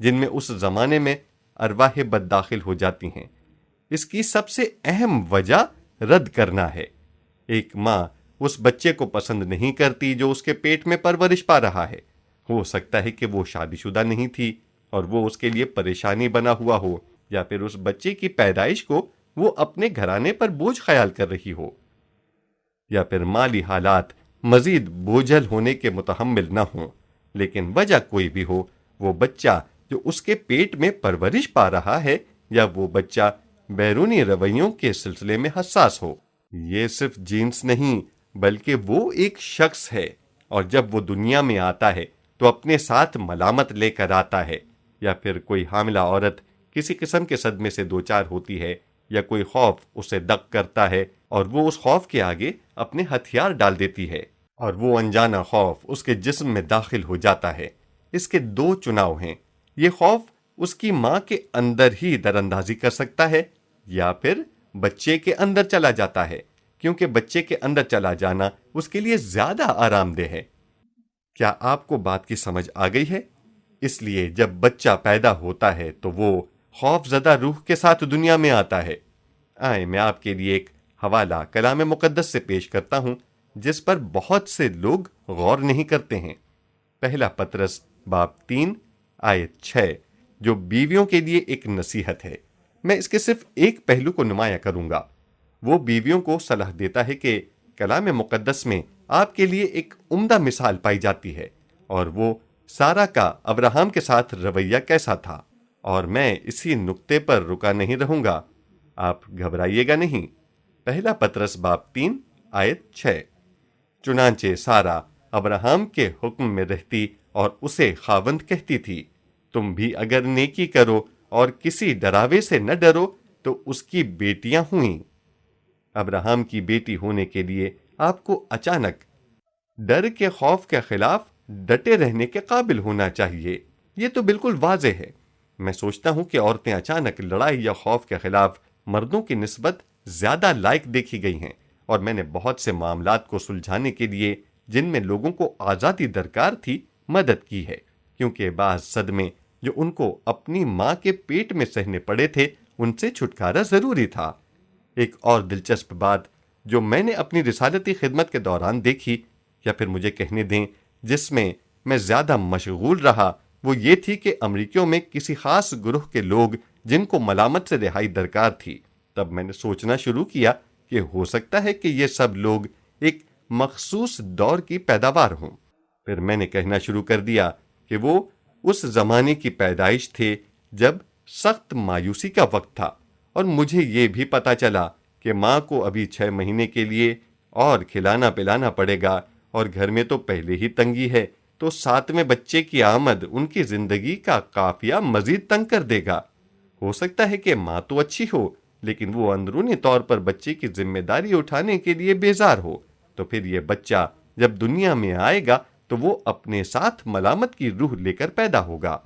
جن میں اس زمانے میں ارواح بد داخل ہو جاتی ہیں۔ اس کی سب سے اہم وجہ رد کرنا ہے۔ ایک ماں اس بچے کو پسند نہیں کرتی جو اس کے پیٹ میں پرورش پا رہا ہے۔ ہو سکتا ہے کہ وہ شادی شدہ نہیں تھی اور وہ اس کے لیے پریشانی بنا ہوا ہو، یا پھر اس بچے کی پیدائش کو وہ اپنے گھرانے پر بوجھ خیال کر رہی ہو، یا پھر مالی حالات مزید بوجھل ہونے کے متحمل نہ ہوں۔ لیکن وجہ کوئی بھی ہو، وہ بچہ جو اس کے پیٹ میں پرورش پا رہا ہے یا وہ بچہ بیرونی رویوں کے سلسلے میں حساس ہو، یہ صرف جینس نہیں بلکہ وہ ایک شخص ہے، اور جب وہ دنیا میں آتا ہے تو اپنے ساتھ ملامت لے کر آتا ہے، یا پھر کوئی حاملہ عورت کسی قسم کے صدمے سے دوچار ہوتی ہے، یا کوئی خوف اسے دق کرتا ہے اور وہ اس خوف کے آگے اپنے ہتھیار ڈال دیتی ہے اور وہ انجانا خوف اس کے جسم میں داخل ہو جاتا ہے۔ اس کے دو چناؤ ہیں، یہ خوف اس کی ماں کے اندر ہی در اندازی کر سکتا ہے یا پھر بچے کے اندر چلا جاتا ہے، کیونکہ بچے کے اندر چلا جانا اس کے لیے زیادہ آرام دہ ہے۔ کیا آپ کو بات کی سمجھ آ گئی ہے؟ اس لیے جب بچہ پیدا ہوتا ہے تو وہ خوف زدہ روح کے ساتھ دنیا میں آتا ہے۔ آئیں میں آپ کے لیے ایک حوالہ کلام مقدس سے پیش کرتا ہوں جس پر بہت سے لوگ غور نہیں کرتے ہیں۔ پہلا پطرس باب 3 آیت 6، جو بیویوں کے لیے ایک نصیحت ہے۔ میں اس کے صرف ایک پہلو کو نمایاں کروں گا۔ وہ بیویوں کو صلاح دیتا ہے کہ کلام مقدس میں آپ کے لیے ایک عمدہ مثال پائی جاتی ہے، اور وہ سارا کا ابراہم کے ساتھ رویہ کیسا تھا، اور میں اسی نقطے پر رکا نہیں رہوں گا، آپ گھبرائیے گا نہیں۔ پہلا پطرس باب 3 آیت 6، چنانچہ سارا ابراہم کے حکم میں رہتی اور اسے خاوند کہتی تھی، تم بھی اگر نیکی کرو اور کسی ڈراوے سے نہ ڈرو تو اس کی بیٹیاں ہوئیں۔ ابراہم کی بیٹی ہونے کے لیے آپ کو اچانک ڈر کے خوف کے خلاف ڈٹے رہنے کے قابل ہونا چاہیے۔ یہ تو بالکل واضح ہے۔ میں سوچتا ہوں کہ عورتیں اچانک لڑائی یا خوف کے خلاف مردوں کی نسبت زیادہ لائق دیکھی گئی ہیں، اور میں نے بہت سے معاملات کو سلجھانے کے لیے جن میں لوگوں کو آزادی درکار تھی مدد کی ہے، کیونکہ بعض صدمے جو ان کو اپنی ماں کے پیٹ میں سہنے پڑے تھے ان سے چھٹکارا ضروری تھا۔ ایک اور دلچسپ بات جو میں نے اپنی رسالتی خدمت کے دوران دیکھی، یا پھر مجھے کہنے دیں جس میں میں زیادہ مشغول رہا، وہ یہ تھی کہ امریکیوں میں کسی خاص گروہ کے لوگ جن کو ملامت سے رہائی درکار تھی۔ تب میں نے سوچنا شروع کیا کہ ہو سکتا ہے کہ یہ سب لوگ ایک مخصوص دور کی پیداوار ہوں۔ پھر میں نے کہنا شروع کر دیا کہ وہ اس زمانے کی پیدائش تھے جب سخت مایوسی کا وقت تھا، اور مجھے یہ بھی پتا چلا کہ ماں کو ابھی 6 مہینے کے لیے اور کھلانا پلانا پڑے گا، اور گھر میں تو پہلے ہی تنگی ہے، تو 7ویں بچے کی آمد ان کی زندگی کا قافیہ مزید تنگ کر دے گا۔ ہو سکتا ہے کہ ماں تو اچھی ہو، لیکن وہ اندرونی طور پر بچے کی ذمہ داری اٹھانے کے لیے بیزار ہو، تو پھر یہ بچہ جب دنیا میں آئے گا تو وہ اپنے ساتھ ملامت کی روح لے کر پیدا ہوگا۔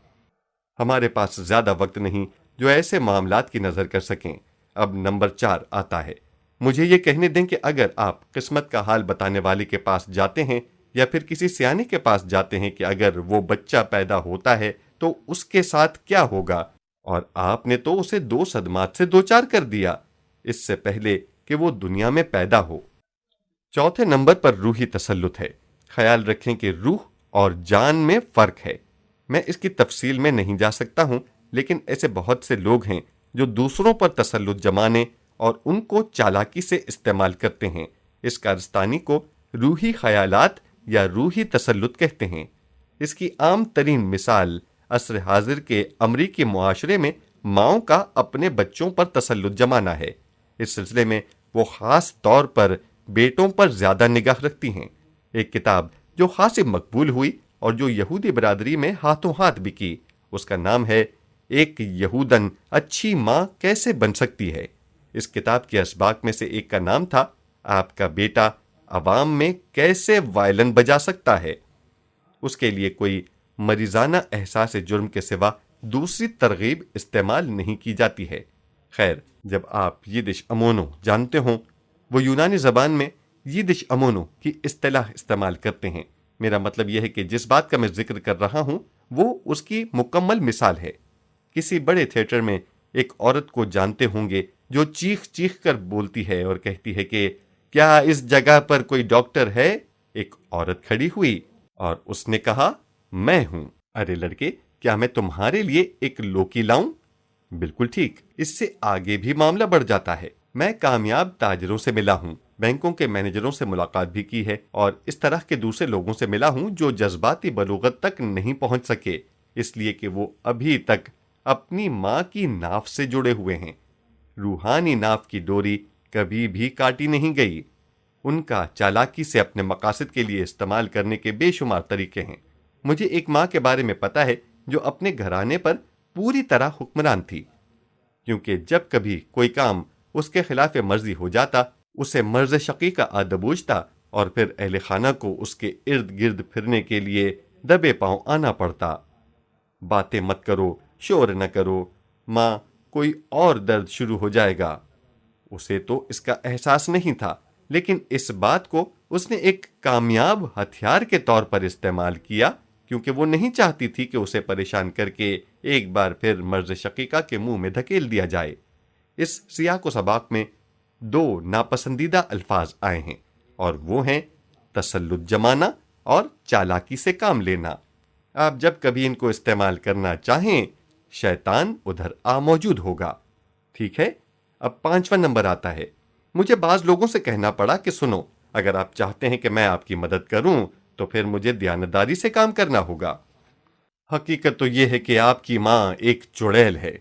ہمارے پاس زیادہ وقت نہیں جو ایسے معاملات کی نظر کر سکیں۔ اب نمبر 4 آتا ہے۔ مجھے یہ کہنے دیں کہ اگر آپ قسمت کا حال بتانے والے کے پاس جاتے ہیں یا پھر کسی سیانے کے پاس جاتے ہیں کہ اگر وہ بچہ پیدا ہوتا ہے تو اس کے ساتھ کیا ہوگا، اور آپ نے تو اسے 2 صدمات سے دوچار کر دیا اس سے پہلے کہ وہ دنیا میں پیدا ہو۔ چوتھے نمبر پر روحی تسلط ہے۔ خیال رکھیں کہ روح اور جان میں فرق ہے۔ میں اس کی تفصیل میں نہیں جا سکتا ہوں، لیکن ایسے بہت سے لوگ ہیں جو دوسروں پر تسلط جمانے اور ان کو چالاکی سے استعمال کرتے ہیں۔ اس کارستانی کو روحی خیالات یا روحی تسلط کہتے ہیں۔ اس کی عام ترین مثال عصر حاضر کے امریکی معاشرے میں ماؤں کا اپنے بچوں پر تسلط جمانا ہے۔ اس سلسلے میں وہ خاص طور پر بیٹوں پر زیادہ نگاہ رکھتی ہیں۔ ایک کتاب جو خاصی مقبول ہوئی اور جو یہودی برادری میں ہاتھوں ہاتھ بکی، اس کا نام ہے ایک یہودن اچھی ماں کیسے بن سکتی ہے۔ اس کتاب کے اسباق میں سے ایک کا نام تھا آپ کا بیٹا عوام میں کیسے وائلن بجا سکتا ہے۔ اس کے لیے کوئی مریضانہ احساس جرم کے سوا دوسری ترغیب استعمال نہیں کی جاتی ہے۔ خیر، جب آپ یدش امونو جانتے ہوں، وہ یونانی زبان میں یدش امونو کی اصطلاح استعمال کرتے ہیں۔ میرا مطلب یہ ہے کہ جس بات کا میں ذکر کر رہا ہوں وہ اس کی مکمل مثال ہے۔ کسی بڑے تھیٹر میں ایک عورت کو جانتے ہوں گے جو چیخ چیخ کر بولتی ہے اور کہتی ہے کہ کیا اس جگہ پر کوئی ڈاکٹر ہے؟ ایک عورت کھڑی ہوئی اور اس نے کہا میں ہوں۔ ارے لڑکے، کیا میں تمہارے لیے ایک لوکی لاؤں؟ بالکل ٹھیک، اس سے آگے بھی معاملہ بڑھ جاتا ہے۔ میں کامیاب تاجروں سے ملا ہوں، بینکوں کے مینیجروں سے ملاقات بھی کی ہے، اور اس طرح کے دوسرے لوگوں سے ملا ہوں جو جذباتی بلوغت تک نہیں پہنچ سکے، اس لیے کہ وہ ابھی تک اپنی ماں کی ناف سے جڑے ہوئے ہیں۔ روحانی ناف کی ڈوری کبھی بھی کاٹی نہیں گئی۔ ان کا چالاکی سے اپنے مقاصد کے لیے استعمال کرنے کے بے شمار طریقے ہیں۔ مجھے ایک ماں کے بارے میں پتا ہے جو اپنے گھرانے پر پوری طرح حکمران تھی، کیونکہ جب کبھی کوئی کام اس کے خلاف مرضی ہو جاتا، اسے مرض شقیقہ دبوچتا اور پھر اہل خانہ کو اس کے ارد گرد پھرنے کے لیے دبے پاؤں آنا پڑتا۔ باتیں مت کرو، شور نہ کرو، ماں کوئی اور درد شروع ہو جائے گا۔ اسے تو اس کا احساس نہیں تھا، لیکن اس بات کو اس نے ایک کامیاب ہتھیار کے طور پر استعمال کیا، کیونکہ وہ نہیں چاہتی تھی کہ اسے پریشان کر کے ایک بار پھر مرض شقیقہ کے منہ میں دھکیل دیا جائے۔ اس سیاق و سباق میں 2 ناپسندیدہ الفاظ آئے ہیں، اور وہ ہیں تسلط جمانا اور چالاکی سے کام لینا۔ آپ جب کبھی ان کو استعمال کرنا چاہیں، شیطان ادھر موجود ہوگا۔ ٹھیک ہے، اب 5واں نمبر آتا ہے۔ مجھے بعض لوگوں سے کہنا پڑا کہ سنو، اگر آپ چاہتے ہیں کہ میں آپ کی مدد کروں تو پھر مجھے دیانتداری سے کام کرنا ہوگا۔ حقیقت تو یہ ہے کہ آپ کی ماں ایک چڑیل ہے،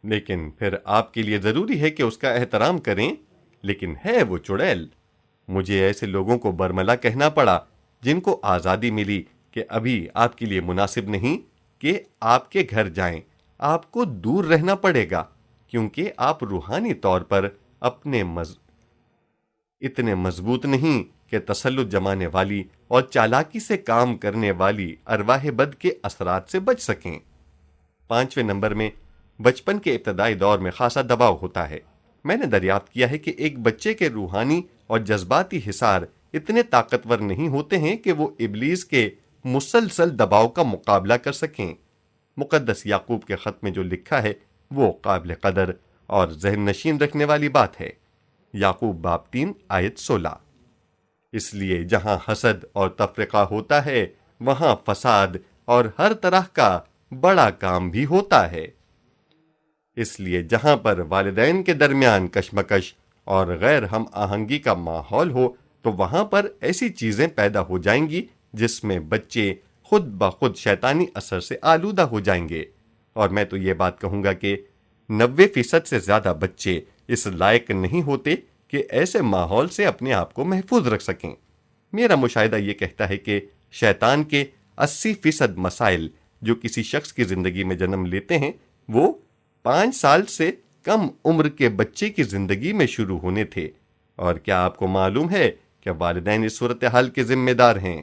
لیکن پھر آپ کے لیے ضروری ہے کہ اس کا احترام کریں، لیکن ہے وہ چڑیل۔ مجھے ایسے لوگوں کو برملا کہنا پڑا جن کو آزادی ملی کہ ابھی آپ کے لیے مناسب نہیں کہ آپ کے گھر جائیں، آپ کو دور رہنا پڑے گا، کیونکہ آپ روحانی طور پر اپنے اتنے مضبوط نہیں کہ تسلط جمانے والی اور چالاکی سے کام کرنے والی ارواح بد کے اثرات سے بچ سکیں۔ 5ویں نمبر میں بچپن کے ابتدائی دور میں خاصا دباؤ ہوتا ہے۔ میں نے دریافت کیا ہے کہ ایک بچے کے روحانی اور جذباتی حصار اتنے طاقتور نہیں ہوتے ہیں کہ وہ ابلیس کے مسلسل دباؤ کا مقابلہ کر سکیں۔ مقدس یعقوب کے خط میں جو لکھا ہے وہ قابل قدر اور ذہن نشین رکھنے والی بات ہے۔ یعقوب باب 3 آیت 16۔ اس لیے جہاں حسد اور تفرقہ ہوتا ہے وہاں فساد اور ہر طرح کا بڑا کام بھی ہوتا ہے۔ اس لیے جہاں پر والدین کے درمیان کشمکش اور غیر ہم آہنگی کا ماحول ہو تو وہاں پر ایسی چیزیں پیدا ہو جائیں گی جس میں بچے خود بخود شیطانی اثر سے آلودہ ہو جائیں گے۔ اور میں تو یہ بات کہوں گا کہ 90% سے زیادہ بچے اس لائق نہیں ہوتے کہ ایسے ماحول سے اپنے آپ کو محفوظ رکھ سکیں۔ میرا مشاہدہ یہ کہتا ہے کہ شیطان کے 80% مسائل جو کسی شخص کی زندگی میں جنم لیتے ہیں وہ 5 سال سے کم عمر کے بچے کی زندگی میں شروع ہونے تھے۔ اور کیا آپ کو معلوم ہے کہ والدین اس صورتحال کے ذمہ دار ہیں؟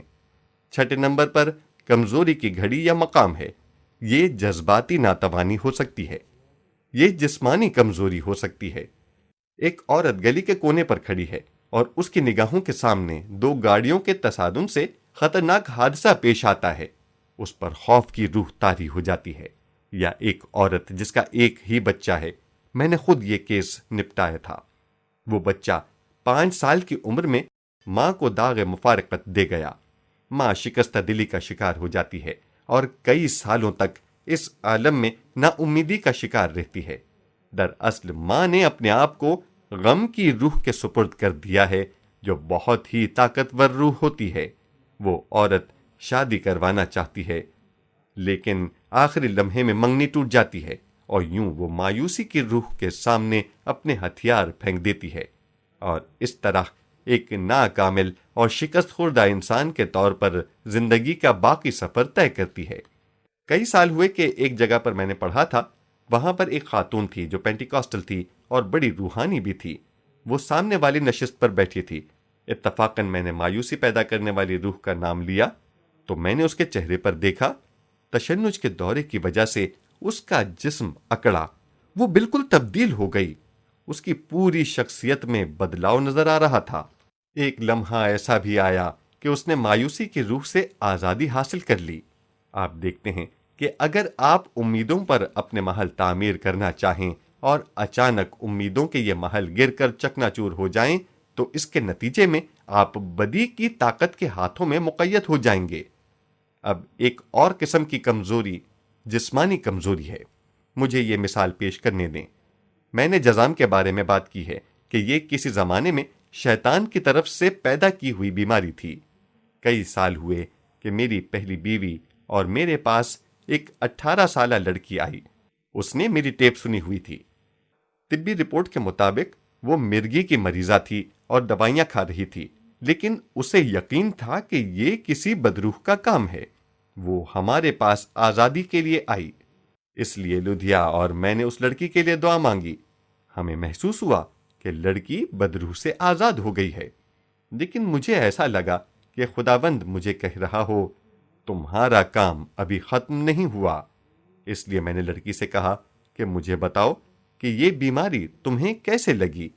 6 نمبر پر کمزوری کی گھڑی یا مقام ہے۔ یہ جذباتی ناتوانی ہو سکتی ہے، یہ جسمانی کمزوری ہو سکتی ہے۔ ایک عورت گلی کے کونے پر کھڑی ہے اور اس کی نگاہوں کے سامنے 2 گاڑیوں کے تصادم سے خطرناک حادثہ پیش آتا ہے۔ اس پر خوف کی روح طاری ہو جاتی ہے۔ یا ایک عورت جس کا ایک ہی بچہ ہے، میں نے خود یہ کیس نپٹایا تھا۔ وہ بچہ 5 سال کی عمر میں ماں کو داغ مفارقت دے گیا۔ ماں شکستہ دلی کا شکار ہو جاتی ہے اور کئی سالوں تک اس عالم میں نا امیدی کا شکار رہتی ہے۔ دراصل ماں نے اپنے آپ کو غم کی روح کے سپرد کر دیا ہے جو بہت ہی طاقتور روح ہوتی ہے۔ وہ عورت شادی کروانا چاہتی ہے لیکن آخری لمحے میں منگنی ٹوٹ جاتی ہے اور یوں وہ مایوسی کی روح کے سامنے اپنے ہتھیار پھینک دیتی ہے اور اس طرح ایک ناکامل اور شکست خوردہ انسان کے طور پر زندگی کا باقی سفر طے کرتی ہے۔ کئی سال ہوئے کہ ایک جگہ پر میں نے پڑھا تھا، وہاں پر ایک خاتون تھی جو پینٹیکاسٹل تھی اور بڑی روحانی بھی تھی۔ وہ سامنے والی نشست پر بیٹھی تھی۔ اتفاقاً میں نے مایوسی پیدا کرنے والی روح کا نام لیا تو میں نے اس کے چہرے پر دیکھا تشنج کے دورے کی وجہ سے اس کا جسم اکڑا، وہ بالکل تبدیل ہو گئی۔ اس کی پوری شخصیت میں بدلاؤ نظر آ رہا تھا۔ ایک لمحہ ایسا بھی آیا کہ اس نے مایوسی کی روح سے آزادی حاصل کر لی۔ آپ دیکھتے ہیں کہ اگر آپ امیدوں پر اپنے محل تعمیر کرنا چاہیں اور اچانک امیدوں کے یہ محل گر کر چکنا چور ہو جائیں تو اس کے نتیجے میں آپ بدی کی طاقت کے ہاتھوں میں مقید ہو جائیں گے۔ اب ایک اور قسم کی کمزوری جسمانی کمزوری ہے۔ مجھے یہ مثال پیش کرنے دیں۔ میں نے جزام کے بارے میں بات کی ہے کہ یہ کسی زمانے میں شیطان کی طرف سے پیدا کی ہوئی بیماری تھی۔ کئی سال ہوئے کہ میری پہلی بیوی اور میرے پاس ایک 18 سالہ لڑکی آئی۔ اس نے میری ٹیپ سنی ہوئی تھی۔ طبی رپورٹ کے مطابق وہ مرگی کی مریضہ تھی اور دوائیاں کھا رہی تھی، لیکن اسے یقین تھا کہ یہ کسی بدروح کا کام ہے۔ وہ ہمارے پاس آزادی کے لیے آئی، اس لیے لدھیا اور میں نے اس لڑکی کے لیے دعا مانگی۔ ہمیں محسوس ہوا کہ لڑکی بدروح سے آزاد ہو گئی ہے، لیکن مجھے ایسا لگا کہ خداوند مجھے کہہ رہا ہو تمہارا کام ابھی ختم نہیں ہوا۔ اس لیے میں نے لڑکی سے کہا کہ مجھے بتاؤ کہ یہ بیماری تمہیں کیسے لگی؟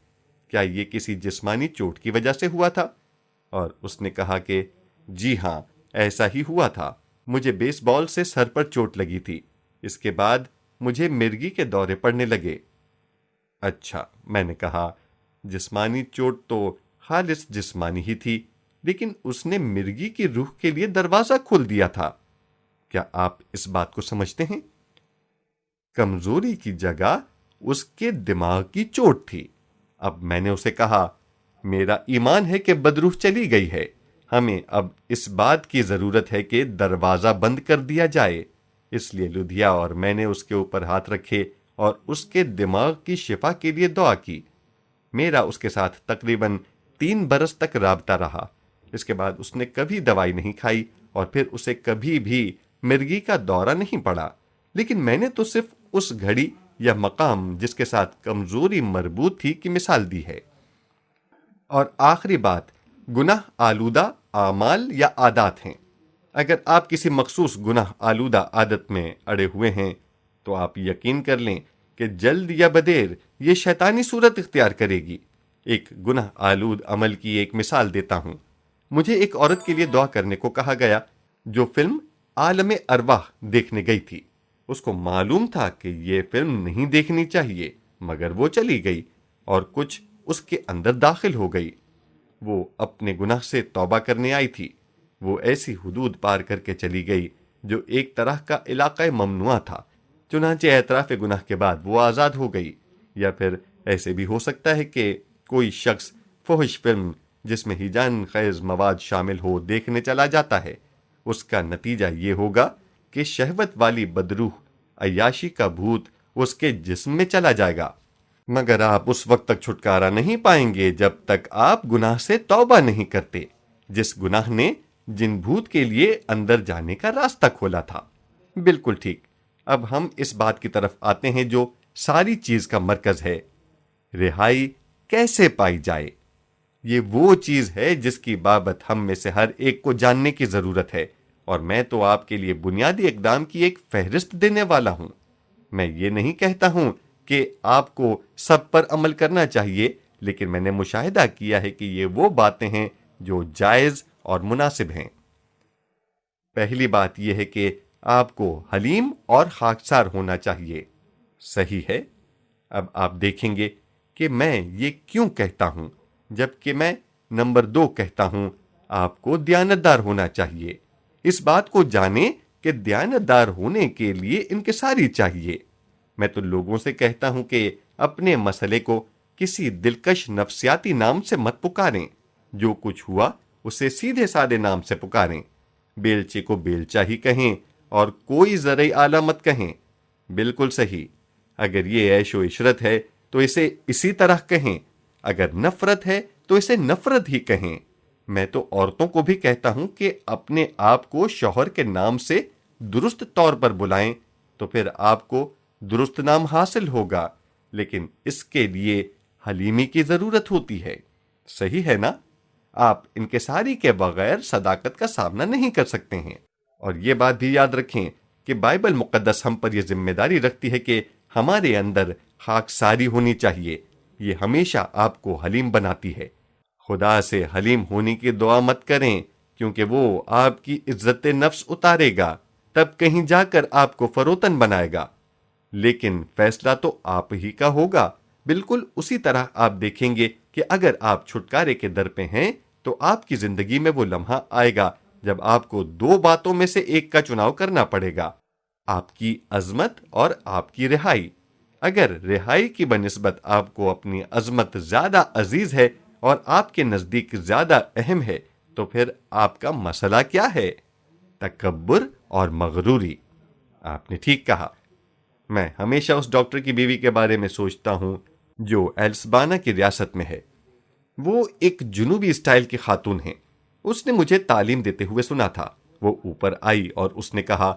کیا یہ کسی جسمانی چوٹ کی وجہ سے ہوا تھا؟ اور اس نے کہا کہ جی ہاں، ایسا ہی ہوا تھا۔ مجھے بیس بال سے سر پر چوٹ لگی تھی۔ اس کے بعد مجھے مرگی کے دورے پڑنے لگے۔ اچھا، میں نے کہا، جسمانی چوٹ تو خالص جسمانی ہی تھی، لیکن اس نے مرگی کی روح کے لیے دروازہ کھول دیا تھا۔ کیا آپ اس بات کو سمجھتے ہیں؟ کمزوری کی جگہ اس کے دماغ کی چوٹ تھی۔ اب میں نے اسے کہا، میرا ایمان ہے کہ بدروح چلی گئی ہے۔ ہمیں اب اس بات کی ضرورت ہے کہ دروازہ بند کر دیا جائے۔ اس لیے لدھیا اور میں نے اس کے اوپر ہاتھ رکھے اور اس کے دماغ کی شفا کے لیے دعا کی۔ میرا اس کے ساتھ تقریباً 3 برس تک رابطہ رہا۔ اس کے بعد اس نے کبھی دوائی نہیں کھائی اور پھر اسے کبھی بھی مرگی کا دورہ نہیں پڑا۔ لیکن میں نے تو صرف اس گھڑی یا مقام جس کے ساتھ کمزوری مربوط تھی کی مثال دی ہے۔ اور آخری بات، گناہ آلودہ اعمال یا عادات ہیں۔ اگر آپ کسی مخصوص گناہ آلودہ عادت میں اڑے ہوئے ہیں تو آپ یقین کر لیں کہ جلد یا بدیر یہ شیطانی صورت اختیار کرے گی۔ ایک گناہ آلود عمل کی ایک مثال دیتا ہوں۔ مجھے ایک عورت کے لیے دعا کرنے کو کہا گیا جو فلم عالم ارواح دیکھنے گئی تھی۔ اس کو معلوم تھا کہ یہ فلم نہیں دیکھنی چاہیے، مگر وہ چلی گئی اور کچھ اس کے اندر داخل ہو گئی۔ وہ اپنے گناہ سے توبہ کرنے آئی تھی۔ وہ ایسی حدود پار کر کے چلی گئی جو ایک طرح کا علاقہ ممنوع تھا۔ چنانچہ اعتراف گناہ کے بعد وہ آزاد ہو گئی۔ یا پھر ایسے بھی ہو سکتا ہے کہ کوئی شخص فحش فلم جس میں ہیجان خیز مواد شامل ہو دیکھنے چلا جاتا ہے۔ اس کا نتیجہ یہ ہوگا کہ شہوت والی بدروح عیاشی کا بھوت اس کے جسم میں چلا جائے گا، مگر آپ اس وقت تک چھٹکارا نہیں پائیں گے جب تک آپ گناہ سے توبہ نہیں کرتے، جس گناہ نے جن بھوت کے لیے اندر جانے کا راستہ کھولا تھا۔ بالکل ٹھیک۔ اب ہم اس بات کی طرف آتے ہیں جو ساری چیز کا مرکز ہے، رہائی کیسے پائی جائے۔ یہ وہ چیز ہے جس کی بابت ہم میں سے ہر ایک کو جاننے کی ضرورت ہے، اور میں تو آپ کے لیے بنیادی اقدام کی ایک فہرست دینے والا ہوں۔ میں یہ نہیں کہتا ہوں کہ آپ کو سب پر عمل کرنا چاہیے، لیکن میں نے مشاہدہ کیا ہے کہ یہ وہ باتیں ہیں جو جائز اور مناسب ہیں۔ پہلی بات یہ ہے کہ آپ کو حلیم اور خاکسار ہونا چاہیے۔ صحیح ہے۔ اب آپ دیکھیں گے کہ میں یہ کیوں کہتا ہوں، جبکہ میں نمبر 2 کہتا ہوں آپ کو دیانتدار ہونا چاہیے۔ اس بات کو جانیں کہ دیانتدار ہونے کے لیے انکساری چاہیے۔ میں تو لوگوں سے کہتا ہوں کہ اپنے مسئلے کو کسی دلکش نفسیاتی نام سے مت پکاریں۔ جو کچھ ہوا اسے سیدھے سادے نام سے پکاریں۔ بیلچے کو بیلچا ہی کہیں اور کوئی زرعی آلہ مت کہیں۔ بالکل صحیح۔ اگر یہ عیش و عشرت ہے تو اسے اسی طرح کہیں، اگر نفرت ہے تو اسے نفرت ہی کہیں۔ میں تو عورتوں کو بھی کہتا ہوں کہ اپنے آپ کو شوہر کے نام سے درست طور پر بلائیں، تو پھر آپ کو درست نام حاصل ہوگا، لیکن اس کے لیے حلیمی کی ضرورت ہوتی ہے۔ صحیح ہے نا؟ آپ انکساری کے بغیر صداقت کا سامنا نہیں کر سکتے ہیں۔ اور یہ بات بھی یاد رکھیں کہ بائبل مقدس ہم پر یہ ذمہ داری رکھتی ہے کہ ہمارے اندر خاکساری ہونی چاہیے۔ یہ ہمیشہ آپ کو حلیم بناتی ہے۔ خدا سے حلیم ہونے کی دعا مت کریں، کیونکہ وہ آپ کی عزت نفس اتارے گا۔ تب کہیں جا کر آپ کو فروتن بنائے گا، لیکن فیصلہ تو آپ ہی کا ہوگا۔ بالکل اسی طرح آپ دیکھیں گے کہ اگر آپ چھٹکارے کے در پہ ہیں تو آپ کی زندگی میں وہ لمحہ آئے گا جب آپ کو دو باتوں میں سے ایک کا چناؤ کرنا پڑے گا، آپ کی عظمت اور آپ کی رہائی۔ اگر رہائی کی بنسبت آپ کو اپنی عظمت زیادہ عزیز ہے اور آپ کے نزدیک زیادہ اہم ہے تو پھر آپ کا مسئلہ کیا ہے؟ تکبر اور مغروری۔ آپ نے ٹھیک کہا۔ میں ہمیشہ اس ڈاکٹر کی بیوی کے بارے میں سوچتا ہوں جو ایلسبانا کی ریاست میں ہے۔ وہ ایک جنوبی اسٹائل کی خاتون ہیں۔ اس نے مجھے تعلیم دیتے ہوئے سنا تھا۔ وہ اوپر آئی اور اس نے کہا،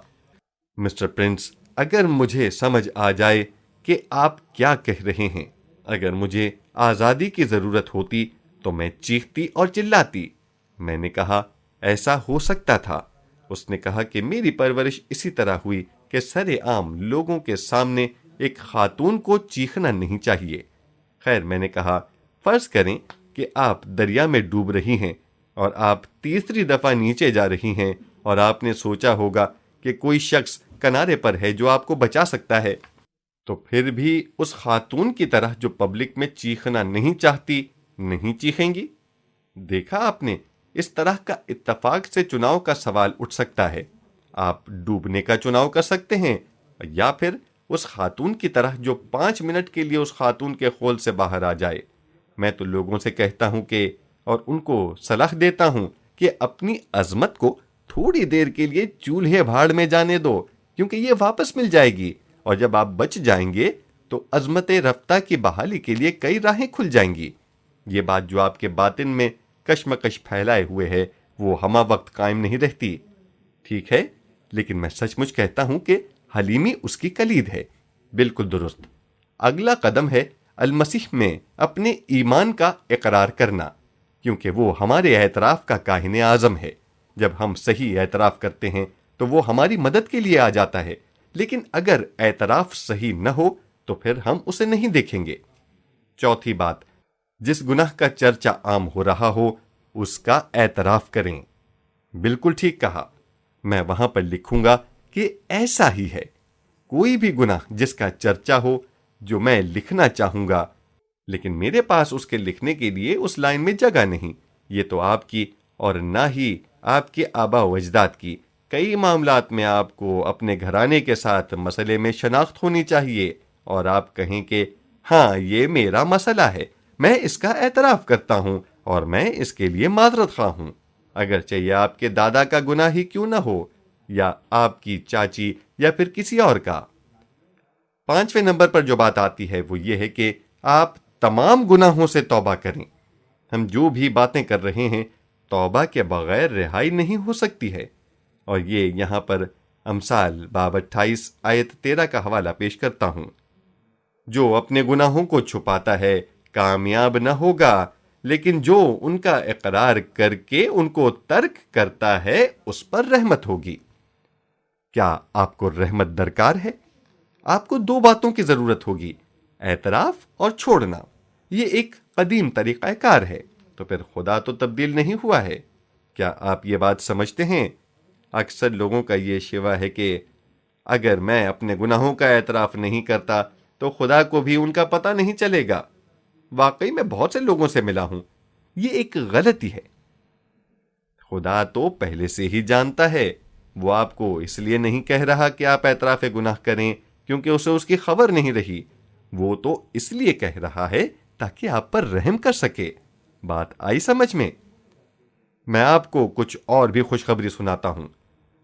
مسٹر پرنس، اگر مجھے سمجھ آ جائے کہ آپ کیا کہہ رہے ہیں، اگر مجھے آزادی کی ضرورت ہوتی تو میں چیختی اور چلاتی۔ میں نے کہا، ایسا ہو سکتا تھا۔ اس نے کہا کہ میری پرورش اسی طرح ہوئی کہ سر عام لوگوں کے سامنے ایک خاتون کو چیخنا نہیں چاہیے۔ خیر، میں نے کہا، فرض کریں کہ آپ دریا میں ڈوب رہی ہیں اور آپ تیسری دفعہ نیچے جا رہی ہیں اور آپ نے سوچا ہوگا کہ کوئی شخص کنارے پر ہے جو آپ کو بچا سکتا ہے، تو پھر بھی اس خاتون کی طرح جو پبلک میں چیخنا نہیں چاہتی نہیں چیخیں گی؟ دیکھا آپ نے، اس طرح کا اتفاق سے چناؤ کا سوال اٹھ سکتا ہے۔ آپ ڈوبنے کا چناؤ کر سکتے ہیں یا پھر اس خاتون کی طرح جو 5 منٹ کے لیے اس خاتون کے خول سے باہر آ جائے۔ میں تو لوگوں سے کہتا ہوں کہ، اور ان کو صلاح دیتا ہوں کہ اپنی عظمت کو تھوڑی دیر کے لیے چولہے بھاڑ میں جانے دو، کیونکہ یہ واپس مل جائے گی، اور جب آپ بچ جائیں گے تو عظمت رفتہ کی بحالی کے لیے کئی راہیں کھل جائیں گی۔ یہ بات جو آپ کے باطن میں کشمکش پھیلائے ہوئے ہے وہ ہمہ وقت قائم نہیں رہتی، ٹھیک ہے؟ لیکن میں سچ مچ کہتا ہوں کہ حلیمی اس کی کلید ہے۔ بالکل درست۔ اگلا قدم ہے المسیح میں اپنے ایمان کا اقرار کرنا، کیونکہ وہ ہمارے اعتراف کا کاہن اعظم ہے۔ جب ہم صحیح اعتراف کرتے ہیں تو وہ ہماری مدد کے لیے آ جاتا ہے، لیکن اگر اعتراف صحیح نہ ہو تو پھر ہم اسے نہیں دیکھیں گے۔ چوتھی بات، جس گناہ کا چرچا عام ہو رہا ہو اس کا اعتراف کریں۔ بالکل ٹھیک کہا۔ میں وہاں پر لکھوں گا کہ ایسا ہی ہے۔ کوئی بھی گناہ جس کا چرچا ہو جو میں لکھنا چاہوں گا، لیکن میرے پاس اس کے لکھنے کے لیے اس لائن میں جگہ نہیں، یہ تو آپ کی اور نہ ہی آپ کے آبا و اجداد کی۔ کئی معاملات میں آپ کو اپنے گھرانے کے ساتھ مسئلے میں شناخت ہونی چاہیے اور آپ کہیں کہ ہاں یہ میرا مسئلہ ہے، میں اس کا اعتراف کرتا ہوں اور میں اس کے لیے معذرت خواہ ہوں، اگرچہ یہ آپ کے دادا کا گناہ ہی کیوں نہ ہو، یا آپ کی چاچی یا پھر کسی اور کا۔ 5ویں نمبر پر جو بات آتی ہے وہ یہ ہے کہ آپ تمام گناہوں سے توبہ کریں۔ ہم جو بھی باتیں کر رہے ہیں توبہ کے بغیر رہائی نہیں ہو سکتی ہے، اور یہ یہاں پر امثال باب 28 آیت 13 کا حوالہ پیش کرتا ہوں۔ جو اپنے گناہوں کو چھپاتا ہے کامیاب نہ ہوگا، لیکن جو ان کا اقرار کر کے ان کو ترک کرتا ہے اس پر رحمت ہوگی۔ کیا آپ کو رحمت درکار ہے؟ آپ کو 2 باتوں کی ضرورت ہوگی، اعتراف اور چھوڑنا۔ یہ ایک قدیم طریقہ کار ہے، تو پھر خدا تو تبدیل نہیں ہوا ہے۔ کیا آپ یہ بات سمجھتے ہیں؟ اکثر لوگوں کا یہ شیوا ہے کہ اگر میں اپنے گناہوں کا اعتراف نہیں کرتا تو خدا کو بھی ان کا پتہ نہیں چلے گا۔ واقعی میں بہت سے لوگوں سے ملا ہوں۔ یہ ایک غلطی ہے۔ خدا تو پہلے سے ہی جانتا ہے۔ وہ آپ کو اس لیے نہیں کہہ رہا کہ آپ اعتراف گناہ کریں کیونکہ اسے اس کی خبر نہیں رہی، وہ تو اس لیے کہہ رہا ہے تاکہ آپ پر رحم کر سکے۔ بات آئی سمجھ میں؟ میں آپ کو کچھ اور بھی خوشخبری سناتا ہوں۔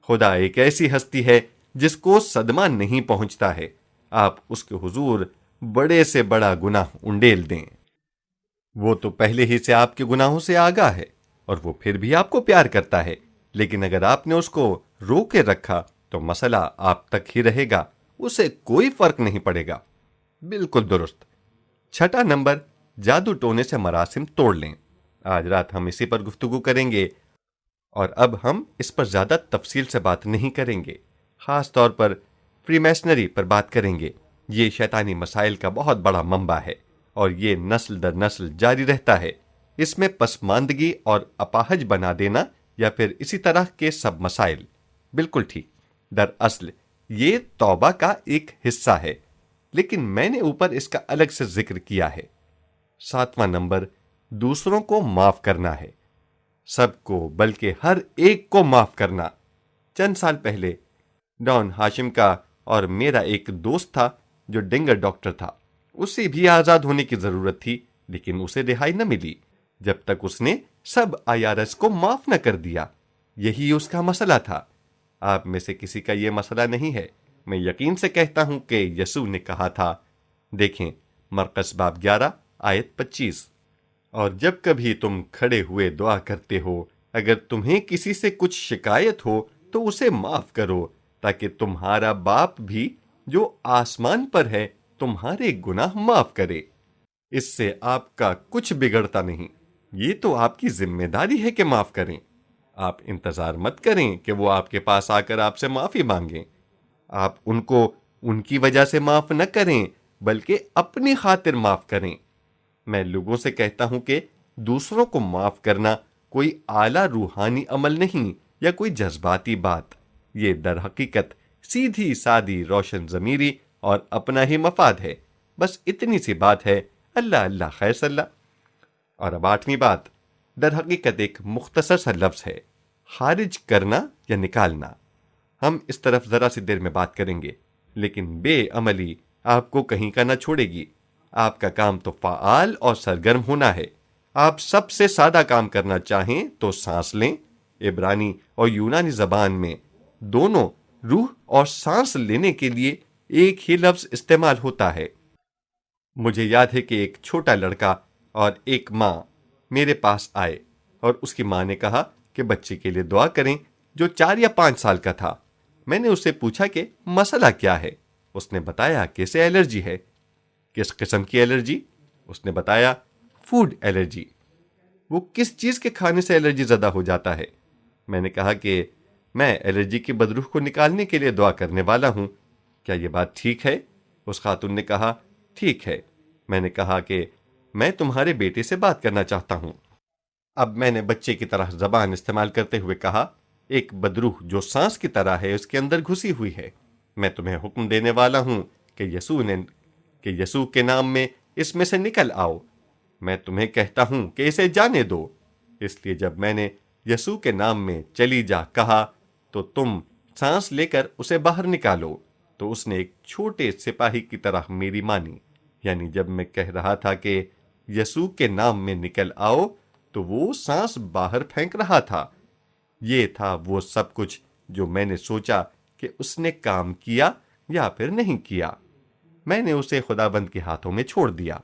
خدا ایک ایسی ہستی ہے جس کو صدمہ نہیں پہنچتا ہے۔ آپ اس کے حضور بڑے سے بڑا گناہ انڈیل دیں، وہ تو پہلے ہی سے آپ کے گناہوں سے آگاہ ہے اور وہ پھر بھی آپ کو پیار کرتا ہے، لیکن اگر آپ نے اس کو روک کے رکھا تو مسئلہ آپ تک ہی رہے گا، اسے کوئی فرق نہیں پڑے گا۔ بالکل درست۔ 6واں نمبر، جادو ٹونے سے مراسم توڑ لیں۔ آج رات ہم اسی پر گفتگو کریں گے، اور اب ہم اس پر زیادہ تفصیل سے بات نہیں کریں گے، خاص طور پر فری میسنری پر بات کریں گے۔ یہ شیطانی مسائل کا بہت بڑا منبع ہے اور یہ نسل در نسل جاری رہتا ہے۔ اس میں پسماندگی اور اپاہج بنا دینا یا پھر اسی طرح کے سب مسائل۔ بالکل ٹھیک۔ دراصل یہ توبہ کا ایک حصہ ہے، لیکن میں نے اوپر اس کا الگ سے ذکر کیا ہے۔ 7واں نمبر دوسروں کو معاف کرنا ہے، سب کو بلکہ ہر ایک کو معاف کرنا۔ چند سال پہلے ڈان ہاشم کا اور میرا ایک دوست تھا جو ڈینگر ڈاکٹر تھا۔ اسے بھی آزاد ہونے کی ضرورت تھی، لیکن اسے رہائی نہ ملی جب تک اس نے سب IRS کو معاف نہ کر دیا۔ یہی اس کا مسئلہ تھا۔ آپ میں سے کسی کا یہ مسئلہ نہیں ہے۔ میں یقین سے کہتا ہوں کہ یسوع نے کہا تھا، دیکھیں مرقس باب 11 آیت 25، اور جب کبھی تم کھڑے ہوئے دعا کرتے ہو، اگر تمہیں کسی سے کچھ شکایت ہو تو اسے معاف کرو، تاکہ تمہارا باپ بھی جو آسمان پر ہے تمہارے گناہ معاف کرے۔ اس سے آپ کا کچھ بگڑتا نہیں، یہ تو آپ کی ذمہ داری ہے کہ معاف کریں۔ آپ انتظار مت کریں کہ وہ آپ کے پاس آ کر آپ سے معافی مانگیں۔ آپ ان کو ان کی وجہ سے معاف نہ کریں، بلکہ اپنی خاطر معاف کریں۔ میں لوگوں سے کہتا ہوں کہ دوسروں کو معاف کرنا کوئی اعلیٰ روحانی عمل نہیں یا کوئی جذباتی بات۔ یہ در حقیقت سیدھی سادی روشن ضمیری اور اپنا ہی مفاد ہے۔ بس اتنی سی بات ہے، اللہ اللہ خیر صلی اللہ۔ اور اب 8ویں بات در حقیقت ایک مختصر سا لفظ ہے، خارج کرنا یا نکالنا۔ ہم اس طرف ذرا سی دیر میں بات کریں گے، لیکن بے عملی آپ کو کہیں کا نہ چھوڑے گی۔ آپ کا کام تو فعال اور سرگرم ہونا ہے۔ آپ سب سے سادہ کام کرنا چاہیں تو سانس لیں۔ عبرانی اور یونانی زبان میں دونوں روح اور سانس لینے کے لیے ایک ہی لفظ استعمال ہوتا ہے۔ مجھے یاد ہے کہ ایک چھوٹا لڑکا اور ایک ماں میرے پاس آئے اور اس کی ماں نے کہا کہ بچے کے لیے دعا کریں جو 4 یا 5 سال کا تھا۔ میں نے اس سے پوچھا کہ مسئلہ کیا ہے؟ اس نے بتایا کہ اسے الرجی ہے۔ کس قسم کی الرجی؟ اس نے بتایا فوڈ الرجی۔ وہ کس چیز کے کھانے سے الرجی زدہ ہو جاتا ہے؟ میں نے کہا کہ میں الرجی کی بدروح کو نکالنے کے لیے دعا کرنے والا ہوں، کیا یہ بات ٹھیک ہے؟ اس خاتون نے کہا ٹھیک ہے۔ میں نے کہا کہ میں تمہارے بیٹے سے بات کرنا چاہتا ہوں۔ اب میں نے بچے کی طرح زبان استعمال کرتے ہوئے کہا، ایک بدروح جو سانس کی طرح ہے اس کے اندر گھسی ہوئی ہے۔ میں تمہیں حکم دینے والا ہوں کہ یسوع کے نام میں اس میں سے نکل آؤ۔ میں تمہیں کہتا ہوں کہ اسے جانے دو۔ اس لیے جب میں نے یسوع کے نام میں چلی جا کہا تو تم سانس لے کر اسے باہر نکالو، تو اس نے ایک چھوٹے سپاہی کی طرح میری مانی۔ یعنی جب میں کہہ رہا تھا کہ یسوع کے نام میں نکل آؤ تو وہ سانس باہر پھینک رہا تھا۔ یہ تھا وہ سب کچھ جو میں نے سوچا کہ اس نے کام کیا یا پھر نہیں کیا۔ میں نے اسے خداوند کے ہاتھوں میں چھوڑ دیا۔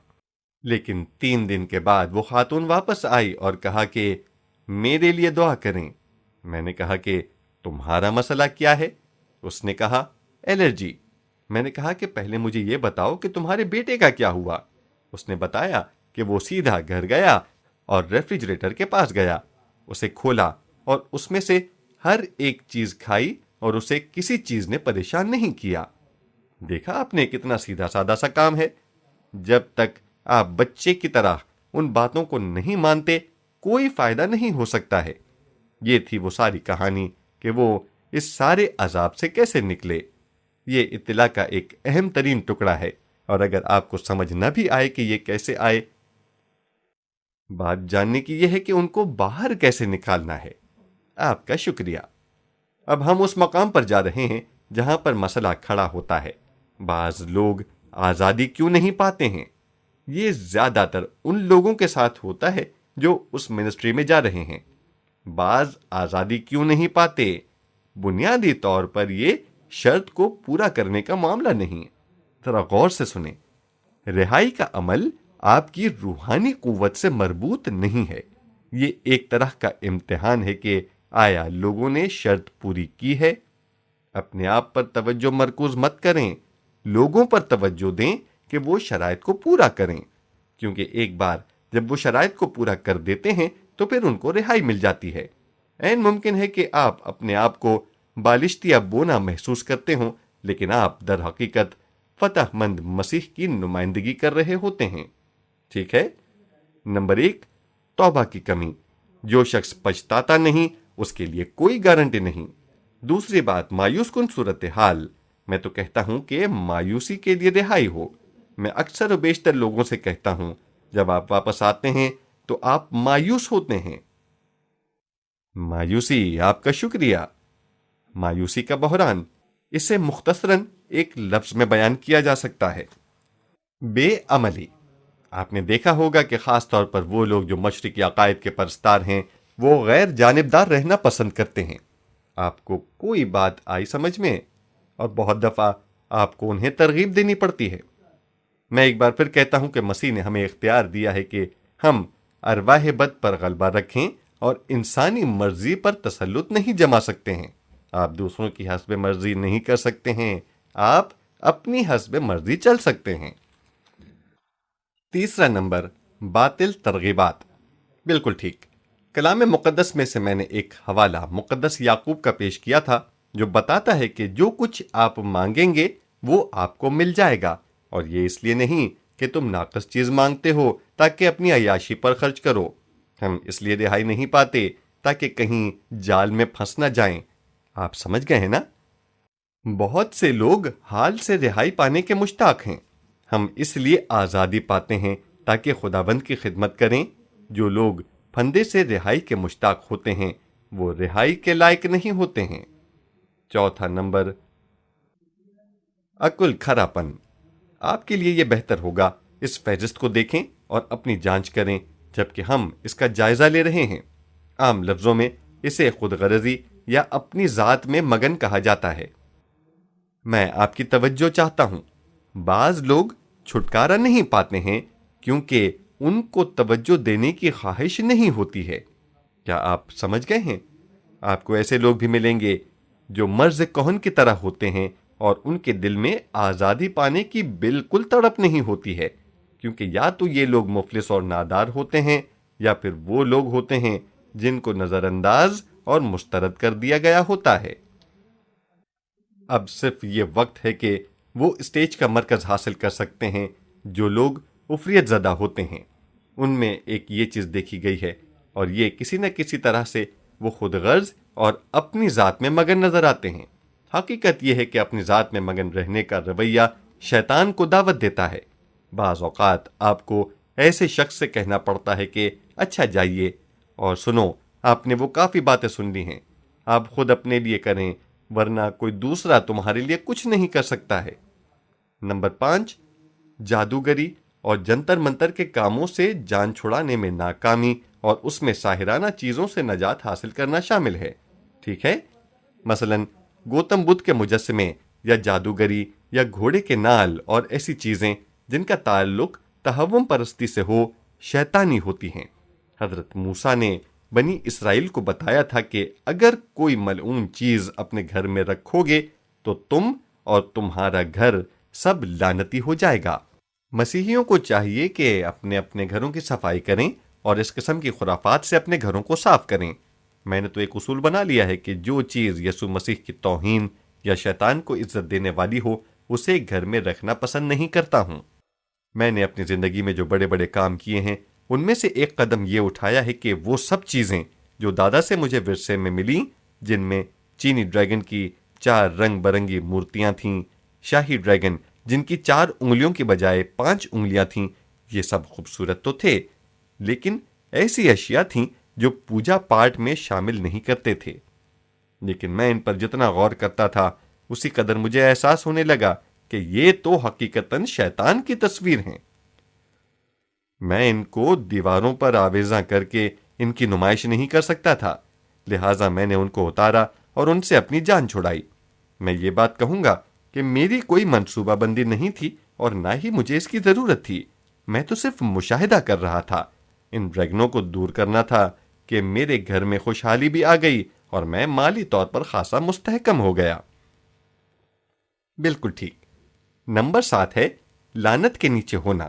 لیکن 3 دن کے بعد وہ خاتون واپس آئی اور کہا کہ میرے لیے دعا کریں۔ میں نے کہا کہ تمہارا مسئلہ کیا ہے؟ اس نے کہا الرجی۔ میں نے کہا کہ پہلے مجھے یہ بتاؤ کہ تمہارے بیٹے کا کیا ہوا؟ اس نے بتایا کہ وہ سیدھا گھر گیا اور ریفریجریٹر کے پاس گیا، اسے کھولا اور اس میں سے ہر ایک چیز کھائی اور اسے کسی چیز نے پریشان نہیں کیا۔ دیکھا آپ نے کتنا سیدھا سادہ سا کام ہے۔ جب تک آپ بچے کی طرح ان باتوں کو نہیں مانتے کوئی فائدہ نہیں ہو سکتا ہے۔ یہ تھی وہ ساری کہانی کہ وہ اس سارے عذاب سے کیسے نکلے۔ یہ اطلاع کا ایک اہم ترین ٹکڑا ہے، اور اگر آپ کو سمجھ نہ بھی آئے کہ یہ کیسے آئے، بات جاننے کی یہ ہے کہ ان کو باہر کیسے نکالنا ہے۔ آپ کا شکریہ۔ اب ہم اس مقام پر جا رہے ہیں جہاں پر مسئلہ کھڑا ہوتا ہے، بعض لوگ آزادی کیوں نہیں پاتے ہیں؟ یہ زیادہ تر ان لوگوں کے ساتھ ہوتا ہے جو اس منسٹری میں جا رہے ہیں۔ بعض آزادی کیوں نہیں پاتے؟ بنیادی طور پر یہ شرط کو پورا کرنے کا معاملہ نہیں۔ ذرا غور سے سنیں، رہائی کا عمل آپ کی روحانی قوت سے مربوط نہیں ہے۔ یہ ایک طرح کا امتحان ہے کہ آیا لوگوں نے شرط پوری کی ہے۔ اپنے آپ پر توجہ مرکوز مت کریں، لوگوں پر توجہ دیں کہ وہ شرائط کو پورا کریں، کیونکہ ایک بار جب وہ شرائط کو پورا کر دیتے ہیں تو پھر ان کو رہائی مل جاتی ہے۔ عین ممکن ہے کہ آپ اپنے آپ کو بالشت یا بونا محسوس کرتے ہوں، لیکن آپ در حقیقت فتح مند مسیح کی نمائندگی کر رہے ہوتے ہیں۔ ٹھیک ہے؟ نمبر 1، توبہ کی کمی۔ جو شخص پچھتاتا نہیں اس کے لیے کوئی گارنٹی نہیں۔ دوسری بات، مایوس کن صورتحال، میں تو کہتا ہوں کہ مایوسی کے لیے رہائی ہو۔ میں اکثر و بیشتر لوگوں سے کہتا ہوں جب آپ واپس آتے ہیں تو آپ مایوس ہوتے ہیں۔ مایوسی، آپ کا شکریہ۔ مایوسی کا بحران، اسے مختصراً ایک لفظ میں بیان کیا جا سکتا ہے: بے عملی۔ آپ نے دیکھا ہوگا کہ خاص طور پر وہ لوگ جو مشرقی عقائد کے پرستار ہیں وہ غیر جانبدار رہنا پسند کرتے ہیں۔ آپ کو کوئی بات آئی سمجھ میں، اور بہت دفعہ آپ کو انہیں ترغیب دینی پڑتی ہے۔ میں ایک بار پھر کہتا ہوں کہ مسیح نے ہمیں اختیار دیا ہے کہ ہم ارواح بد پر غلبہ رکھیں اور انسانی مرضی پر تسلط نہیں جما سکتے ہیں۔ آپ دوسروں کی حسب مرضی نہیں کر سکتے ہیں، آپ اپنی حسب مرضی چل سکتے ہیں۔ تیسرا نمبر، باطل ترغیبات۔ بالکل ٹھیک۔ کلام مقدس میں سے میں نے ایک حوالہ مقدس یعقوب کا پیش کیا تھا جو بتاتا ہے کہ جو کچھ آپ مانگیں گے وہ آپ کو مل جائے گا، اور یہ اس لیے نہیں کہ تم ناقص چیز مانگتے ہو تاکہ اپنی عیاشی پر خرچ کرو۔ ہم اس لیے رہائی نہیں پاتے تاکہ کہیں جال میں پھنس نہ جائیں۔ آپ سمجھ گئے ہیں نا؟ بہت سے لوگ حال سے رہائی پانے کے مشتاق ہیں۔ ہم اس لیے آزادی پاتے ہیں تاکہ خداوند کی خدمت کریں۔ جو لوگ پھندے سے رہائی کے مشتاق ہوتے ہیں وہ رہائی کے لائق نہیں ہوتے ہیں۔ چوتھا نمبر، عقل کھراپن۔ آپ کے لیے یہ بہتر ہوگا اس فہرست کو دیکھیں اور اپنی جانچ کریں جبکہ ہم اس کا جائزہ لے رہے ہیں۔ عام لفظوں میں اسے خود غرضی یا اپنی ذات میں مگن کہا جاتا ہے۔ میں آپ کی توجہ چاہتا ہوں۔ بعض لوگ چھٹکارا نہیں پاتے ہیں کیونکہ ان کو توجہ دینے کی خواہش نہیں ہوتی ہے۔ کیا آپ سمجھ گئے ہیں؟ آپ کو ایسے لوگ بھی ملیں گے جو مرز کہن کی طرح ہوتے ہیں اور ان کے دل میں آزادی پانے کی بالکل تڑپ نہیں ہوتی ہے، کیونکہ یا تو یہ لوگ مفلس اور نادار ہوتے ہیں یا پھر وہ لوگ ہوتے ہیں جن کو نظر انداز اور مسترد کر دیا گیا ہوتا ہے۔ اب صرف یہ وقت ہے کہ وہ اسٹیج کا مرکز حاصل کر سکتے ہیں۔ جو لوگ افریت زدہ ہوتے ہیں ان میں ایک یہ چیز دیکھی گئی ہے، اور یہ کسی نہ کسی طرح سے وہ خود غرض اور اپنی ذات میں مگن نظر آتے ہیں۔ حقیقت یہ ہے کہ اپنی ذات میں مگن رہنے کا رویہ شیطان کو دعوت دیتا ہے۔ بعض اوقات آپ کو ایسے شخص سے کہنا پڑتا ہے کہ اچھا جائیے اور سنو، آپ نے وہ کافی باتیں سن لی ہیں، آپ خود اپنے لیے کریں ورنہ کوئی دوسرا تمہارے لیے کچھ نہیں کر سکتا ہے۔ نمبر 5، جادوگری اور جنتر منتر کے کاموں سے جان چھڑانے میں ناکامی اور اس میں ساحرانہ چیزوں سے نجات حاصل کرنا شامل ہے۔ ٹھیک ہے؟ مثلاً گوتم بدھ کے مجسمے یا جادوگری یا گھوڑے کے نال اور ایسی چیزیں جن کا تعلق تہوم پرستی سے ہو شیطانی ہوتی ہیں۔ حضرت موسیٰ نے بنی اسرائیل کو بتایا تھا کہ اگر کوئی ملعون چیز اپنے گھر میں رکھو گے تو تم اور تمہارا گھر سب لعنتی ہو جائے گا۔ مسیحیوں کو چاہیے کہ اپنے اپنے گھروں کی صفائی کریں اور اس قسم کی خرافات سے اپنے گھروں کو صاف کریں۔ میں نے تو ایک اصول بنا لیا ہے کہ جو چیز یسوع مسیح کی توہین یا شیطان کو عزت دینے والی ہو اسے گھر میں رکھنا پسند نہیں کرتا ہوں۔ میں نے اپنی زندگی میں جو بڑے بڑے کام کیے ہیں ان میں سے ایک قدم یہ اٹھایا ہے کہ وہ سب چیزیں جو دادا سے مجھے ورثے میں ملیں، جن میں چینی ڈریگن کی 4 رنگ برنگی مورتیاں تھیں، شاہی ڈریگن جن کی 4 انگلیوں کی بجائے 5 انگلیاں تھیں، یہ سب خوبصورت تو تھے لیکن ایسی اشیاء تھیں جو پوجا پاٹ میں شامل نہیں کرتے تھے۔ لیکن میں ان پر جتنا غور کرتا تھا اسی قدر مجھے احساس ہونے لگا کہ یہ تو حقیقتاً شیطان کی تصویر ہیں۔ میں ان کو دیواروں پر آویزاں کر کے ان کی نمائش نہیں کر سکتا تھا، لہٰذا میں نے ان کو اتارا اور ان سے اپنی جان چھڑائی۔ میں یہ بات کہوں گا کہ میری کوئی منصوبہ بندی نہیں تھی اور نہ ہی مجھے اس کی ضرورت تھی، میں تو صرف مشاہدہ کر رہا تھا۔ ان ڈریگنوں کو دور کرنا تھا کہ میرے گھر میں خوشحالی بھی آ گئی اور میں مالی طور پر خاصا مستحکم ہو گیا۔ بالکل ٹھیک۔ نمبر 7 ہے لعنت کے نیچے ہونا۔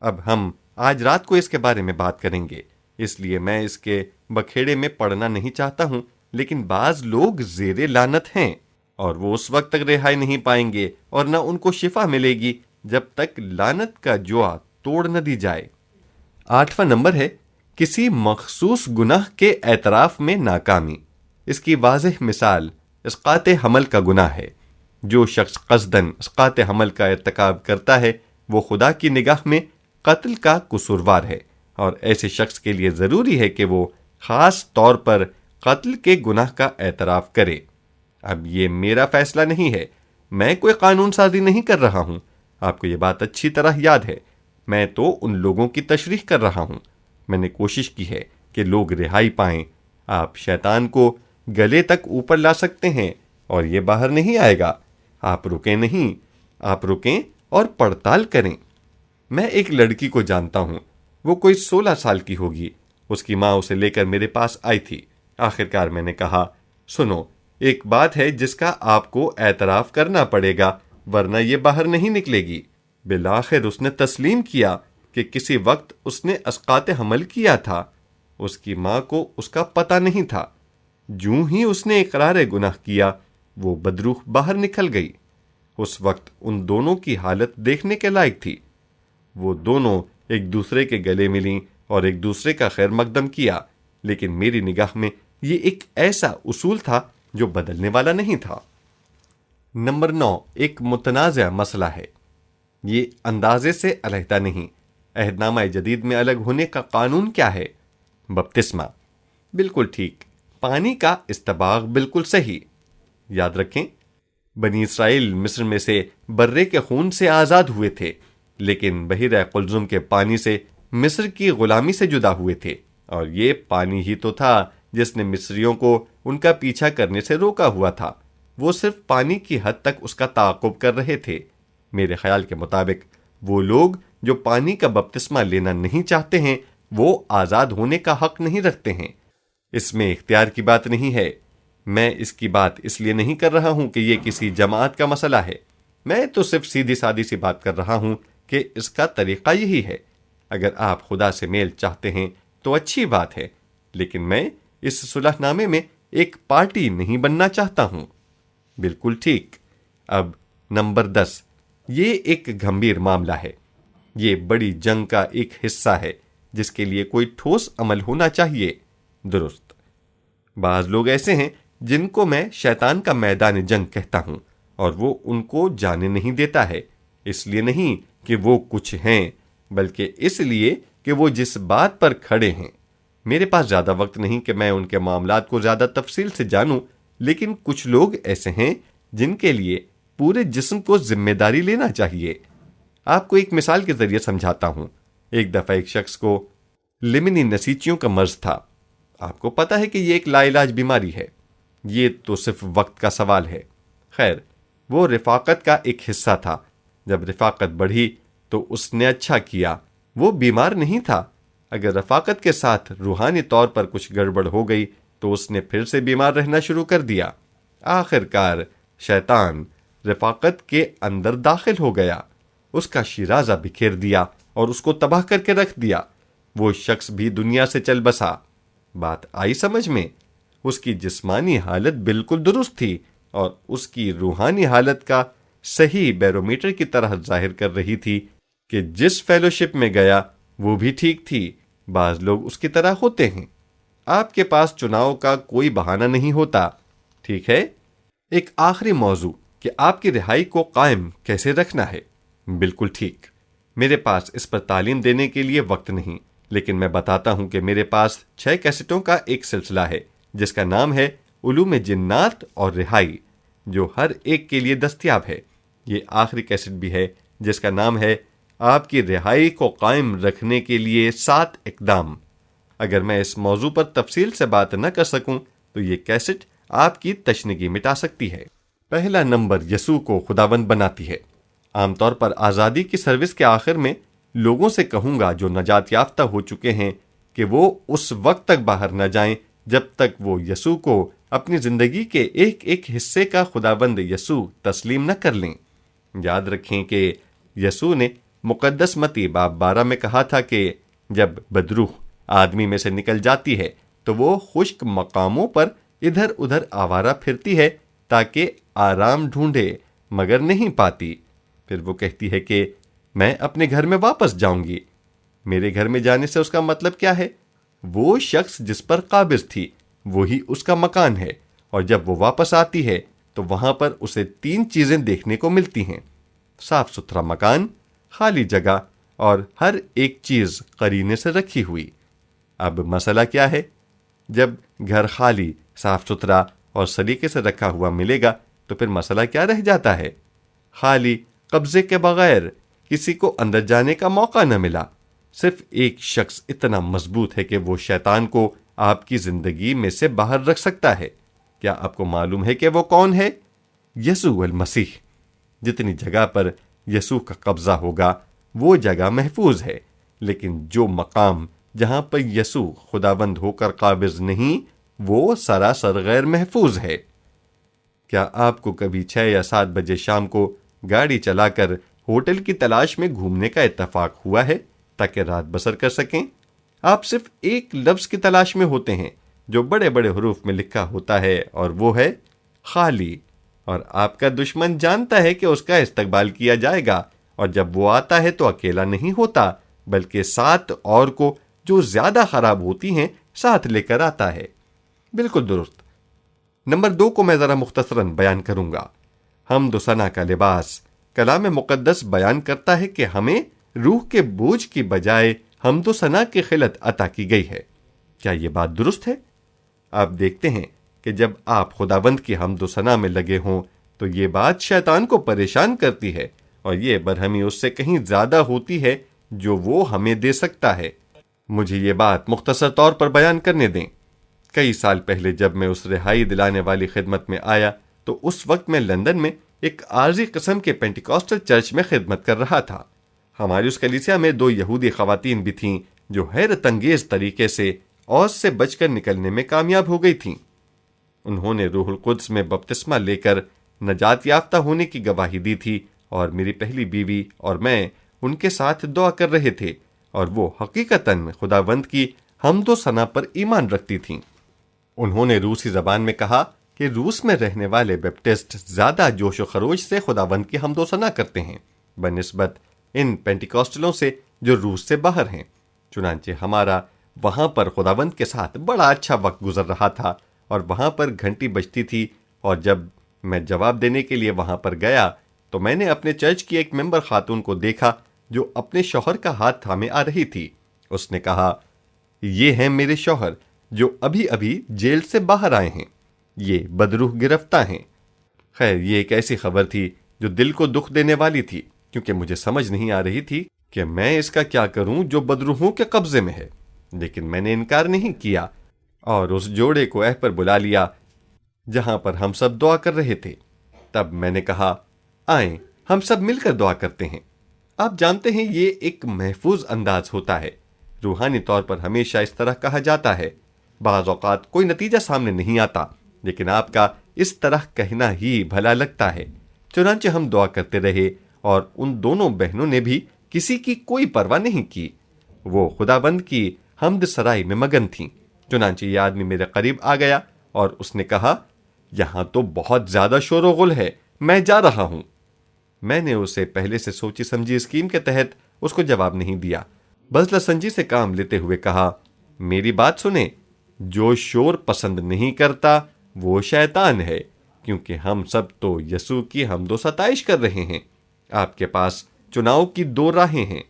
اب ہم آج رات کو اس کے بارے میں بات کریں گے، اس لیے میں اس کے بکھیڑے میں پڑنا نہیں چاہتا ہوں، لیکن بعض لوگ زیر لعنت ہیں اور وہ اس وقت تک رہائی نہیں پائیں گے اور نہ ان کو شفا ملے گی جب تک لعنت کا جوا توڑ نہ دی جائے۔ 8واں نمبر ہے کسی مخصوص گناہ کے اعتراف میں ناکامی۔ اس کی واضح مثال اسقاط حمل کا گناہ ہے۔ جو شخص قصداً اسقاط حمل کا ارتکاب کرتا ہے وہ خدا کی نگاہ میں قتل کا قصوروار ہے، اور ایسے شخص کے لیے ضروری ہے کہ وہ خاص طور پر قتل کے گناہ کا اعتراف کرے۔ اب یہ میرا فیصلہ نہیں ہے، میں کوئی قانون سازی نہیں کر رہا ہوں، آپ کو یہ بات اچھی طرح یاد ہے۔ میں تو ان لوگوں کی تشریح کر رہا ہوں۔ میں نے کوشش کی ہے کہ لوگ رہائی پائیں۔ آپ شیطان کو گلے تک اوپر لا سکتے ہیں اور یہ باہر نہیں آئے گا۔ آپ رکیں نہیں، آپ رکیں اور پڑتال کریں۔ میں ایک لڑکی کو جانتا ہوں، وہ کوئی 16 سال کی ہوگی۔ اس کی ماں اسے لے کر میرے پاس آئی تھی۔ آخرکار میں نے کہا، سنو، ایک بات ہے جس کا آپ کو اعتراف کرنا پڑے گا ورنہ یہ باہر نہیں نکلے گی۔ بالآخر اس نے تسلیم کیا کہ کسی وقت اس نے اسقاط حمل کیا تھا۔ اس کی ماں کو اس کا پتہ نہیں تھا۔ جوں ہی اس نے اقرار گناہ کیا وہ بدروح باہر نکل گئی۔ اس وقت ان دونوں کی حالت دیکھنے کے لائق تھی۔ وہ دونوں ایک دوسرے کے گلے ملیں اور ایک دوسرے کا خیر مقدم کیا، لیکن میری نگاہ میں یہ ایک ایسا اصول تھا جو بدلنے والا نہیں تھا۔ نمبر 9، ایک متنازع مسئلہ ہے۔ یہ اندازے سے علیحدہ نہیں۔ عہد نامہ جدید میں الگ ہونے کا قانون کیا ہے؟ بپتسمہ، بالکل ٹھیک۔ پانی کا استباغ، بالکل صحیح۔ یاد رکھیں، بنی اسرائیل مصر میں سے برے کے خون سے آزاد ہوئے تھے، لیکن بحیرہ قلزم کے پانی سے مصر کی غلامی سے جدا ہوئے تھے، اور یہ پانی ہی تو تھا جس نے مصریوں کو ان کا پیچھا کرنے سے روکا ہوا تھا۔ وہ صرف پانی کی حد تک اس کا تعاقب کر رہے تھے۔ میرے خیال کے مطابق وہ لوگ جو پانی کا بپتسمہ لینا نہیں چاہتے ہیں وہ آزاد ہونے کا حق نہیں رکھتے ہیں۔ اس میں اختیار کی بات نہیں ہے۔ میں اس کی بات اس لیے نہیں کر رہا ہوں کہ یہ کسی جماعت کا مسئلہ ہے۔ میں تو صرف سیدھی سادی سی بات کر رہا ہوں کہ اس کا طریقہ یہی ہے۔ اگر آپ خدا سے میل چاہتے ہیں تو اچھی بات ہے، لیکن میں اس صلح نامے میں ایک پارٹی نہیں بننا چاہتا ہوں۔ بالکل ٹھیک۔ اب نمبر 10، یہ ایک گھمبیر معاملہ ہے۔ یہ بڑی جنگ کا ایک حصہ ہے جس کے لیے کوئی ٹھوس عمل ہونا چاہیے۔ درست۔ بعض لوگ ایسے ہیں جن کو میں شیطان کا میدان جنگ کہتا ہوں، اور وہ ان کو جانے نہیں دیتا ہے، اس لیے نہیں کہ وہ کچھ ہیں، بلکہ اس لیے کہ وہ جس بات پر کھڑے ہیں۔ میرے پاس زیادہ وقت نہیں کہ میں ان کے معاملات کو زیادہ تفصیل سے جانوں، لیکن کچھ لوگ ایسے ہیں جن کے لیے پورے جسم کو ذمہ داری لینا چاہیے۔ آپ کو ایک مثال کے ذریعے سمجھاتا ہوں۔ ایک دفعہ ایک شخص کو لمنی نسیچیوں کا مرض تھا۔ آپ کو پتا ہے کہ یہ ایک لا علاج بیماری ہے۔ یہ تو صرف وقت کا سوال ہے۔ خیر، وہ رفاقت کا ایک حصہ تھا۔ جب رفاقت بڑھی تو اس نے اچھا کیا۔ وہ بیمار نہیں تھا۔ اگر رفاقت کے ساتھ روحانی طور پر کچھ گڑبڑ ہو گئی تو اس نے پھر سے بیمار رہنا شروع کر دیا۔ آخر کار شیطان رفاقت کے اندر داخل ہو گیا، اس کا شیرازہ بکھیر دیا اور اس کو تباہ کر کے رکھ دیا۔ وہ شخص بھی دنیا سے چل بسا۔ بات آئی سمجھ میں؟ اس کی جسمانی حالت بالکل درست تھی اور اس کی روحانی حالت کا صحیح بیرومیٹر کی طرح ظاہر کر رہی تھی کہ جس فیلوشپ میں گیا وہ بھی ٹھیک تھی۔ بعض لوگ اس کی طرح ہوتے ہیں۔ آپ کے پاس چناؤ کا کوئی بہانہ نہیں ہوتا، ٹھیک ہے؟ ایک آخری موضوع کہ آپ کی رہائی کو قائم کیسے رکھنا ہے۔ بالکل ٹھیک۔ میرے پاس اس پر تعلیم دینے کے لیے وقت نہیں، لیکن میں بتاتا ہوں کہ میرے پاس 6 کیسٹوں کا ایک سلسلہ ہے جس کا نام ہے علوم جنات اور رہائی، جو ہر ایک کے لیے دستیاب ہے۔ یہ آخری کیسٹ بھی ہے جس کا نام ہے آپ کی رہائی کو قائم رکھنے کے لیے 7 اقدام۔ اگر میں اس موضوع پر تفصیل سے بات نہ کر سکوں تو یہ کیسٹ آپ کی تشنگی مٹا سکتی ہے۔ پہلا نمبر یسوع کو خداوند بناتی ہے۔ عام طور پر آزادی کی سروس کے آخر میں لوگوں سے کہوں گا جو نجات یافتہ ہو چکے ہیں کہ وہ اس وقت تک باہر نہ جائیں جب تک وہ یسوع کو اپنی زندگی کے ایک ایک حصے کا خداوند یسوع تسلیم نہ کر لیں۔ یاد رکھیں کہ یسوع نے مقدس متی باب 12 میں کہا تھا کہ جب بدروح آدمی میں سے نکل جاتی ہے تو وہ خشک مقاموں پر ادھر ادھر آوارہ پھرتی ہے تاکہ آرام ڈھونڈے مگر نہیں پاتی۔ پھر وہ کہتی ہے کہ میں اپنے گھر میں واپس جاؤں گی۔ میرے گھر میں جانے سے اس کا مطلب کیا ہے؟ وہ شخص جس پر قابض تھی وہی اس کا مکان ہے، اور جب وہ واپس آتی ہے تو وہاں پر اسے 3 چیزیں دیکھنے کو ملتی ہیں: صاف ستھرا مکان، خالی جگہ اور ہر ایک چیز قرینے سے رکھی ہوئی۔ اب مسئلہ کیا ہے؟ جب گھر خالی، صاف ستھرا اور سلیقے سے رکھا ہوا ملے گا تو پھر مسئلہ کیا رہ جاتا ہے؟ خالی، قبضے کے بغیر، کسی کو اندر جانے کا موقع نہ ملا۔ صرف ایک شخص اتنا مضبوط ہے کہ وہ شیطان کو آپ کی زندگی میں سے باہر رکھ سکتا ہے۔ کیا آپ کو معلوم ہے کہ وہ کون ہے؟ یسوع المسیح۔ جتنی جگہ پر یسوع کا قبضہ ہوگا وہ جگہ محفوظ ہے، لیکن جو مقام جہاں پر یسوع خداوند ہو کر قابض نہیں، وہ سراسر غیر محفوظ ہے۔ کیا آپ کو کبھی 6 یا 7 بجے شام کو گاڑی چلا کر ہوٹل کی تلاش میں گھومنے کا اتفاق ہوا ہے تاکہ رات بسر کر سکیں؟ آپ صرف ایک لفظ کی تلاش میں ہوتے ہیں جو بڑے بڑے حروف میں لکھا ہوتا ہے، اور وہ ہے خالی۔ اور آپ کا دشمن جانتا ہے کہ اس کا استقبال کیا جائے گا، اور جب وہ آتا ہے تو اکیلا نہیں ہوتا بلکہ 7 اور کو جو زیادہ خراب ہوتی ہیں ساتھ لے کر آتا ہے۔ بالکل درست۔ نمبر 2 کو میں ذرا مختصراً بیان کروں گا۔ حمد و ثنا کا لباس۔ کلام مقدس بیان کرتا ہے کہ ہمیں روح کے بوجھ کی بجائے حمد و ثنا کی خلت عطا کی گئی ہے۔ کیا یہ بات درست ہے؟ آپ دیکھتے ہیں کہ جب آپ خداوند کی حمد و ثنا میں لگے ہوں تو یہ بات شیطان کو پریشان کرتی ہے، اور یہ برہمی اس سے کہیں زیادہ ہوتی ہے جو وہ ہمیں دے سکتا ہے۔ مجھے یہ بات مختصر طور پر بیان کرنے دیں۔ کئی سال پہلے جب میں اس رہائی دلانے والی خدمت میں آیا تو اس وقت میں لندن میں ایک عارضی قسم کے پینٹیکوسٹل چرچ میں خدمت کر رہا تھا۔ ہماری اس کلیسیا میں 2 یہودی خواتین بھی تھیں جو حیرت انگیز طریقے سے اوز سے بچ کر نکلنے میں کامیاب ہو گئی تھیں۔ انہوں نے روح القدس میں بپتسمہ لے کر نجات یافتہ ہونے کی گواہی دی تھی، اور میری پہلی بیوی اور میں ان کے ساتھ دعا کر رہے تھے، اور وہ حقیقتاً خداوند کی حمد و ثنا پر ایمان رکھتی تھیں۔ انہوں نے روسی زبان میں کہا کہ روس میں رہنے والے بیپٹسٹ زیادہ جوش و خروش سے خداوند کی حمد و ثنا کرتے ہیں بنسبت ان پینٹیکوسٹلوں سے جو روس سے باہر ہیں۔ چنانچہ ہمارا وہاں پر خداوند کے ساتھ بڑا اچھا وقت گزر رہا تھا، اور وہاں پر گھنٹی بجتی تھی، اور جب میں جواب دینے کے لیے وہاں پر گیا تو میں نے اپنے چرچ کی ایک ممبر خاتون کو دیکھا جو اپنے شوہر کا ہاتھ تھامے آ رہی تھی۔ اس نے کہا، یہ ہیں میرے شوہر جو ابھی ابھی جیل سے باہر آئے ہیں، یہ بدروح گرفتہ ہیں۔ خیر، یہ ایک ایسی خبر تھی جو دل کو دکھ دینے والی تھی، کیونکہ مجھے سمجھ نہیں آ رہی تھی کہ میں اس کا کیا کروں جو بدروحوں کے قبضے میں ہے۔ لیکن میں نے انکار نہیں کیا اور اس جوڑے کو پر بلا لیا جہاں پر ہم سب دعا کر رہے تھے۔ تب میں نے کہا، آئیں ہم سب مل کر دعا کرتے ہیں۔ آپ جانتے ہیں یہ ایک محفوظ انداز ہوتا ہے۔ روحانی طور پر ہمیشہ اس طرح کہا جاتا ہے۔ بعض اوقات کوئی نتیجہ سامنے نہیں آتا، لیکن آپ کا اس طرح کہنا ہی بھلا لگتا ہے۔ چنانچہ ہم دعا کرتے رہے، اور ان دونوں بہنوں نے بھی کسی کی کوئی پرواہ نہیں کی۔ وہ خداوند کی حمد سرائی میں مگن تھیں۔ چنانچہ یہ آدمی میرے قریب آ گیا اور اس نے کہا، یہاں تو بہت زیادہ شور و غل ہے، میں جا رہا ہوں۔ میں نے اسے پہلے سے سوچی سمجھی اسکیم کے تحت اس کو جواب نہیں دیا، بزلہ سنجی سے کام لیتے ہوئے کہا، میری بات سنیں، جو شور پسند نہیں کرتا وہ شیطان ہے، کیونکہ ہم سب تو یسوع کی حمد و ستائش کر رہے ہیں۔ آپ کے پاس چناؤ کی 2 راہیں ہیں۔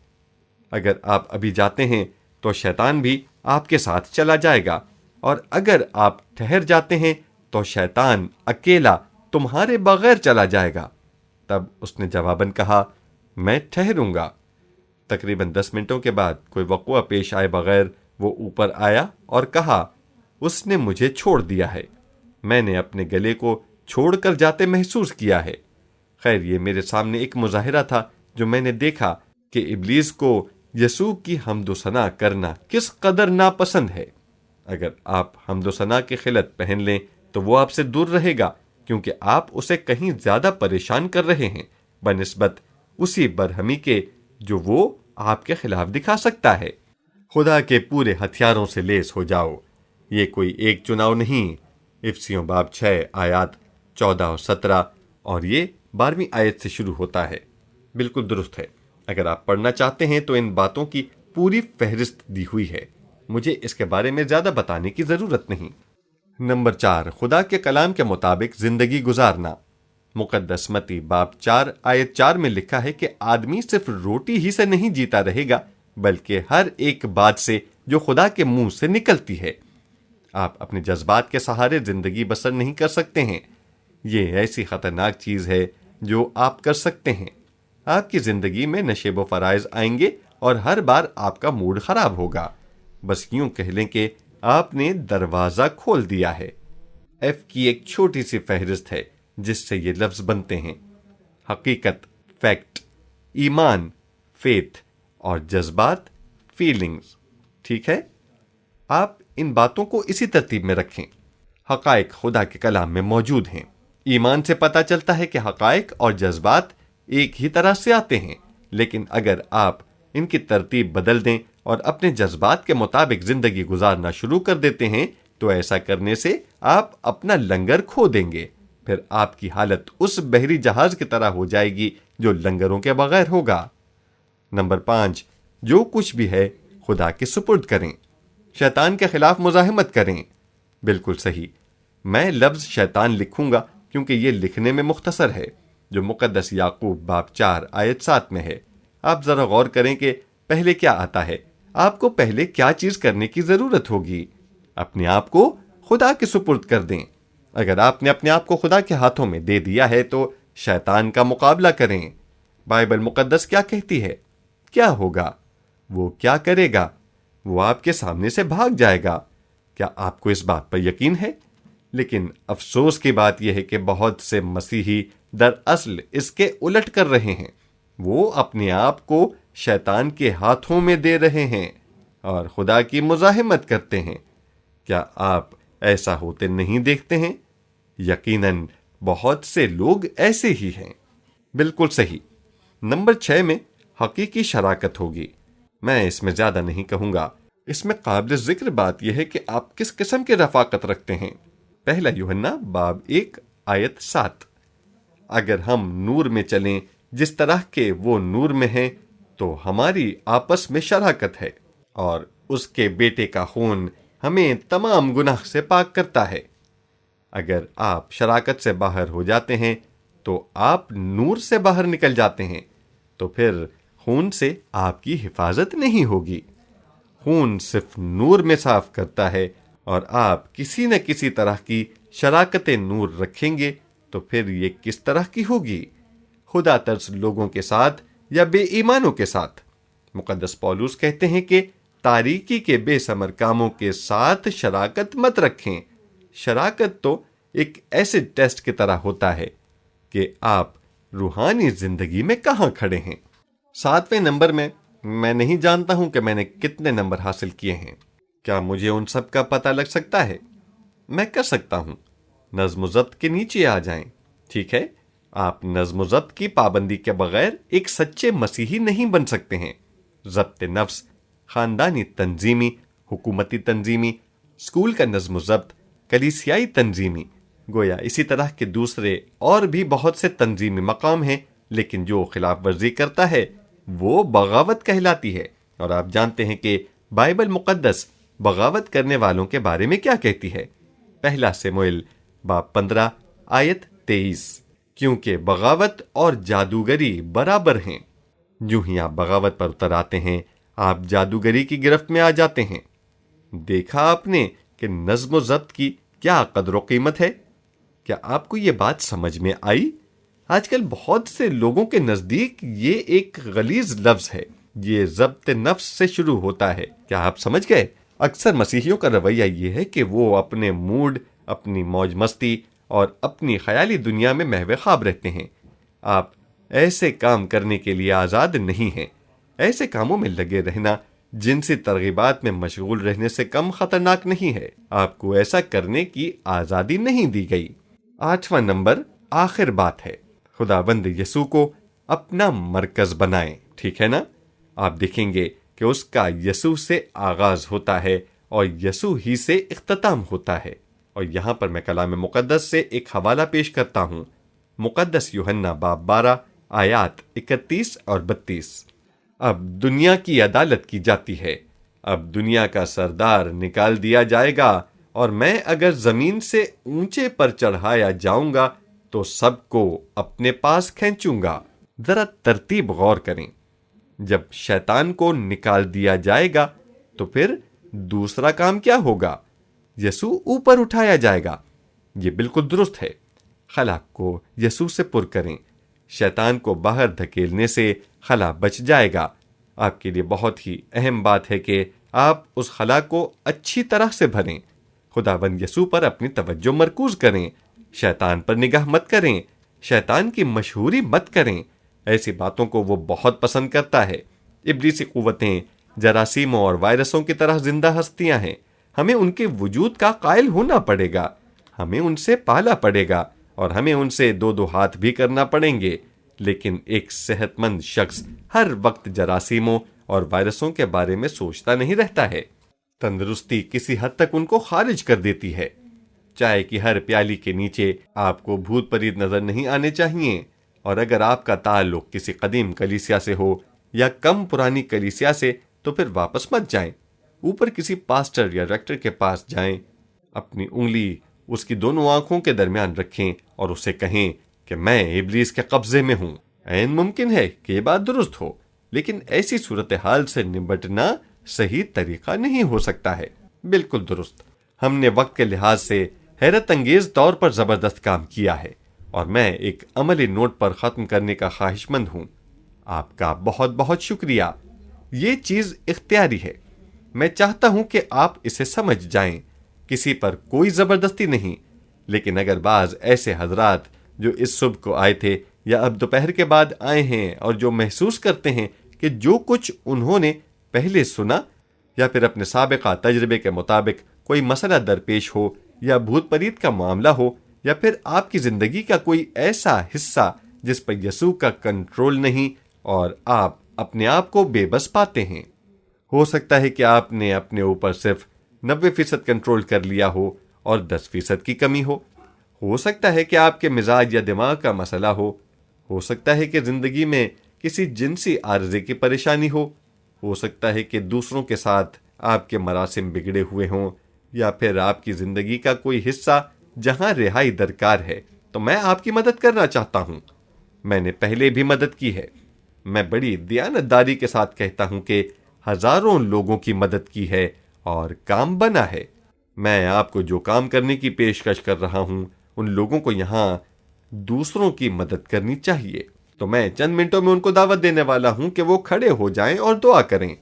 اگر آپ ابھی جاتے ہیں تو شیطان بھی آپ کے ساتھ چلا جائے گا، اور اگر آپ ٹھہر جاتے ہیں تو شیطان اکیلا تمہارے بغیر چلا جائے گا۔ تب اس نے جواباً کہا، میں ٹھہروں گا۔ تقریباً 10 منٹوں کے بعد کوئی وقوع پیش آئے بغیر وہ اوپر آیا اور کہا، اس نے مجھے چھوڑ دیا ہے، میں نے اپنے گلے کو چھوڑ کر جاتے محسوس کیا ہے۔ خیر، یہ میرے سامنے ایک مظاہرہ تھا جو میں نے دیکھا کہ ابلیس کو یسوع کی حمد و ثنا کرنا کس قدر ناپسند ہے۔ اگر آپ حمد و ثنا کی خلت پہن لیں تو وہ آپ سے دور رہے گا، کیونکہ آپ اسے کہیں زیادہ پریشان کر رہے ہیں بنسبت اسی برہمی کے جو وہ آپ کے خلاف دکھا سکتا ہے۔ خدا کے پورے ہتھیاروں سے لیس ہو جاؤ۔ یہ کوئی ایک چناؤ نہیں۔ افسیوں باب 6 آیات 14 اور 17، اور یہ 12ویں آیت سے شروع ہوتا ہے۔ بالکل درست ہے۔ اگر آپ پڑھنا چاہتے ہیں تو ان باتوں کی پوری فہرست دی ہوئی ہے، مجھے اس کے بارے میں زیادہ بتانے کی ضرورت نہیں۔ نمبر 4، خدا کے کلام کے مطابق زندگی گزارنا۔ مقدس متی باب 4 آیت 4 میں لکھا ہے کہ آدمی صرف روٹی ہی سے نہیں جیتا رہے گا بلکہ ہر ایک بات سے جو خدا کے منہ سے نکلتی ہے۔ آپ اپنے جذبات کے سہارے زندگی بسر نہیں کر سکتے ہیں۔ یہ ایسی خطرناک چیز ہے جو آپ کر سکتے ہیں۔ آپ کی زندگی میں نشیب و فرائض آئیں گے اور ہر بار آپ کا موڈ خراب ہوگا۔ بس یوں کہہ لیں کہ آپ نے دروازہ کھول دیا ہے۔ ایف کی ایک چھوٹی سی فہرست ہے جس سے یہ لفظ بنتے ہیں: حقیقت، فیکٹ، ایمان، فیتھ، اور جذبات، فیلنگز۔ ٹھیک ہے؟ آپ ان باتوں کو اسی ترتیب میں رکھیں۔ حقائق خدا کے کلام میں موجود ہیں۔ ایمان سے پتہ چلتا ہے کہ حقائق اور جذبات ایک ہی طرح سے آتے ہیں، لیکن اگر آپ ان کی ترتیب بدل دیں اور اپنے جذبات کے مطابق زندگی گزارنا شروع کر دیتے ہیں تو ایسا کرنے سے آپ اپنا لنگر کھو دیں گے۔ پھر آپ کی حالت اس بحری جہاز کی طرح ہو جائے گی جو لنگروں کے بغیر ہوگا۔ نمبر 5، جو کچھ بھی ہے خدا کے سپرد کریں۔ شیطان کے خلاف مزاحمت کریں۔ بالکل صحیح، میں لفظ شیطان لکھوں گا کیونکہ یہ لکھنے میں مختصر ہے، جو مقدس یعقوب باب 4 آیت 7 میں ہے۔ آپ ذرا غور کریں کہ پہلے کیا آتا ہے۔ آپ کو پہلے کیا چیز کرنے کی ضرورت ہوگی؟ اپنے آپ کو خدا کے سپرد کر دیں۔ اگر آپ نے اپنے آپ کو خدا کے ہاتھوں میں دے دیا ہے تو شیطان کا مقابلہ کریں۔ بائبل مقدس کیا کہتی ہے؟ کیا ہوگا؟ وہ کیا کرے گا؟ وہ آپ کے سامنے سے بھاگ جائے گا۔ کیا آپ کو اس بات پر یقین ہے؟ لیکن افسوس کی بات یہ ہے کہ بہت سے مسیحی دراصل اس کے الٹ کر رہے ہیں۔ وہ اپنے آپ کو شیطان کے ہاتھوں میں دے رہے ہیں اور خدا کی مزاحمت کرتے ہیں۔ کیا آپ ایسا ہوتے نہیں دیکھتے ہیں؟ یقیناً بہت سے لوگ ایسے ہی ہیں۔ بالکل صحیح۔ نمبر 6 میں حقیقی شراکت ہوگی۔ میں اس میں زیادہ نہیں کہوں گا۔ اس میں قابل ذکر بات یہ ہے کہ آپ کس قسم کی رفاقت رکھتے ہیں۔ پہلا یوحنا باب 1 آیت 7۔ اگر ہم نور میں چلیں جس طرح کہ وہ نور میں ہیں تو ہماری آپس میں شراکت ہے، اور اس کے بیٹے کا خون ہمیں تمام گناہ سے پاک کرتا ہے۔ اگر آپ شراکت سے باہر ہو جاتے ہیں تو آپ نور سے باہر نکل جاتے ہیں، تو پھر خون سے آپ کی حفاظت نہیں ہوگی۔ خون صرف نور میں صاف کرتا ہے، اور آپ کسی نہ کسی طرح کی شراکت نور رکھیں گے تو پھر یہ کس طرح کی ہوگی؟ خدا ترس لوگوں کے ساتھ یا بے ایمانوں کے ساتھ؟ مقدس پولس کہتے ہیں کہ تاریکی کے بے ثمر کاموں کے ساتھ شراکت مت رکھیں۔ شراکت تو ایک ایسے ٹیسٹ کی طرح ہوتا ہے کہ آپ روحانی زندگی میں کہاں کھڑے ہیں۔ 7ویں نمبر میں نہیں جانتا ہوں کہ میں نے کتنے نمبر حاصل کیے ہیں۔ کیا مجھے ان سب کا پتہ لگ سکتا ہے؟ میں کر سکتا ہوں۔ نظم و ضبط کے نیچے آ جائیں۔ ٹھیک ہے؟ آپ نظم و ضبط کی پابندی کے بغیر ایک سچے مسیحی نہیں بن سکتے ہیں۔ ضبط نفس، خاندانی تنظیمی، حکومتی تنظیمی، اسکول کا نظم و ضبط، کلیسیائی تنظیمی، گویا اسی طرح کے دوسرے اور بھی بہت سے تنظیمی مقام ہیں، لیکن جو خلاف ورزی کرتا ہے وہ بغاوت کہلاتی ہے۔ اور آپ جانتے ہیں کہ بائبل مقدس بغاوت کرنے والوں کے بارے میں کیا کہتی ہے؟ پہلا سموئیل باب 15 آیت 23۔ کیونکہ بغاوت اور جادوگری برابر ہیں۔ جو ہی آپ بغاوت پر اتر آتے ہیں آپ جادوگری کی گرفت میں آ جاتے ہیں۔ دیکھا آپ نے کہ نظم و ضبط کی کیا قدر و قیمت ہے؟ کیا آپ کو یہ بات سمجھ میں آئی؟ آج کل بہت سے لوگوں کے نزدیک یہ ایک غلیظ لفظ ہے۔ یہ ضبط نفس سے شروع ہوتا ہے۔ کیا آپ سمجھ گئے؟ اکثر مسیحیوں کا رویہ یہ ہے کہ وہ اپنے موڈ، اپنی موج مستی اور اپنی خیالی دنیا میں محو خواب رہتے ہیں۔ آپ ایسے کام کرنے کے لیے آزاد نہیں ہیں۔ ایسے کاموں میں لگے رہنا جنسی ترغیبات میں مشغول رہنے سے کم خطرناک نہیں ہے۔ آپ کو ایسا کرنے کی آزادی نہیں دی گئی۔ 8واں نمبر آخر بات ہے، خداوند یسوع کو اپنا مرکز بنائیں۔ ٹھیک ہے نا؟ آپ دیکھیں گے کہ اس کا یسوع سے آغاز ہوتا ہے اور یسوع ہی سے اختتام ہوتا ہے۔ اور یہاں پر میں کلام مقدس سے ایک حوالہ پیش کرتا ہوں، مقدس یوحنا باب 12 آیات 31 اور 32۔ اب دنیا کی عدالت کی جاتی ہے۔ اب دنیا کا سردار نکال دیا جائے گا اور میں اگر زمین سے اونچے پر چڑھایا جاؤں گا تو سب کو اپنے پاس کھینچوں گا۔ ذرا ترتیب غور کریں، جب شیطان کو نکال دیا جائے گا تو پھر دوسرا کام کیا ہوگا؟ یسوع اوپر اٹھایا جائے گا۔ یہ بالکل درست ہے۔ خلا کو یسوع سے پر کریں، شیطان کو باہر دھکیلنے سے خلا بچ جائے گا۔ آپ کے لیے بہت ہی اہم بات ہے کہ آپ اس خلا کو اچھی طرح سے بھریں۔ خداوند یسوع پر اپنی توجہ مرکوز کریں، شیطان پر نگاہ مت کریں، شیطان کی مشہوری مت کریں۔ ایسی باتوں کو وہ بہت پسند کرتا ہے۔ ابلیسی قوتیں جراثیموں اور وائرسوں کی طرح زندہ ہستیاں ہیں۔ ہمیں ان کے وجود کا قائل ہونا پڑے گا، ہمیں ان سے پالا پڑے گا، اور ہمیں ان سے دو ہاتھ بھی کرنا پڑیں گے۔ لیکن ایک صحت مند شخص ہر وقت جراثیموں اور وائرسوں کے بارے میں سوچتا نہیں رہتا ہے۔ تندرستی کسی حد تک ان کو خارج کر دیتی ہے۔ چائے کی ہر پیالی کے نیچے آپ کو بھوت پریت نظر نہیں آنے چاہیے، اور اگر آپ کا تعلق کسی قدیم کلیسیا سے ہو یا کم پرانی کلیسیا سے تو پھر واپس مت جائیں۔ اوپر کسی پاسٹر یا ریکٹر کے پاس جائیں، اپنی انگلی اس کی دونوں آنکھوں کے درمیان رکھیں اور اسے کہیں کہ میں ابلیس کے قبضے میں ہوں۔ عین ممکن ہے کہ یہ بات درست ہو، لیکن ایسی صورتحال سے نمٹنا صحیح طریقہ نہیں ہو سکتا ہے۔ بالکل درست۔ ہم نے وقت کے لحاظ سے حیرت انگیز طور پر زبردست کام کیا ہے، اور میں ایک عملی نوٹ پر ختم کرنے کا خواہش مند ہوں۔ آپ کا بہت بہت شکریہ۔ یہ چیز اختیاری ہے، میں چاہتا ہوں کہ آپ اسے سمجھ جائیں۔ کسی پر کوئی زبردستی نہیں، لیکن اگر بعض ایسے حضرات جو اس صبح کو آئے تھے یا اب دوپہر کے بعد آئے ہیں اور جو محسوس کرتے ہیں کہ جو کچھ انہوں نے پہلے سنا یا پھر اپنے سابقہ تجربے کے مطابق کوئی مسئلہ درپیش ہو یا بھوت پریت کا معاملہ ہو یا پھر آپ کی زندگی کا کوئی ایسا حصہ جس پر یسوع کا کنٹرول نہیں اور آپ اپنے آپ کو بے بس پاتے ہیں، ہو سکتا ہے کہ آپ نے اپنے اوپر صرف 90% کنٹرول کر لیا ہو اور 10% کی کمی ہو سکتا ہے کہ آپ کے مزاج یا دماغ کا مسئلہ ہو سکتا ہے کہ زندگی میں کسی جنسی عارضے کی پریشانی ہو سکتا ہے کہ دوسروں کے ساتھ آپ کے مراسم بگڑے ہوئے ہوں، یا پھر آپ کی زندگی کا کوئی حصہ جہاں رہائی درکار ہے، تو میں آپ کی مدد کرنا چاہتا ہوں۔ میں نے پہلے بھی مدد کی ہے۔ میں بڑی دیانتداری کے ساتھ کہتا ہوں کہ ہزاروں لوگوں کی مدد کی ہے اور کام بنا ہے۔ میں آپ کو جو کام کرنے کی پیشکش کر رہا ہوں، ان لوگوں کو یہاں دوسروں کی مدد کرنی چاہیے۔ تو میں چند منٹوں میں ان کو دعوت دینے والا ہوں کہ وہ کھڑے ہو جائیں اور دعا کریں۔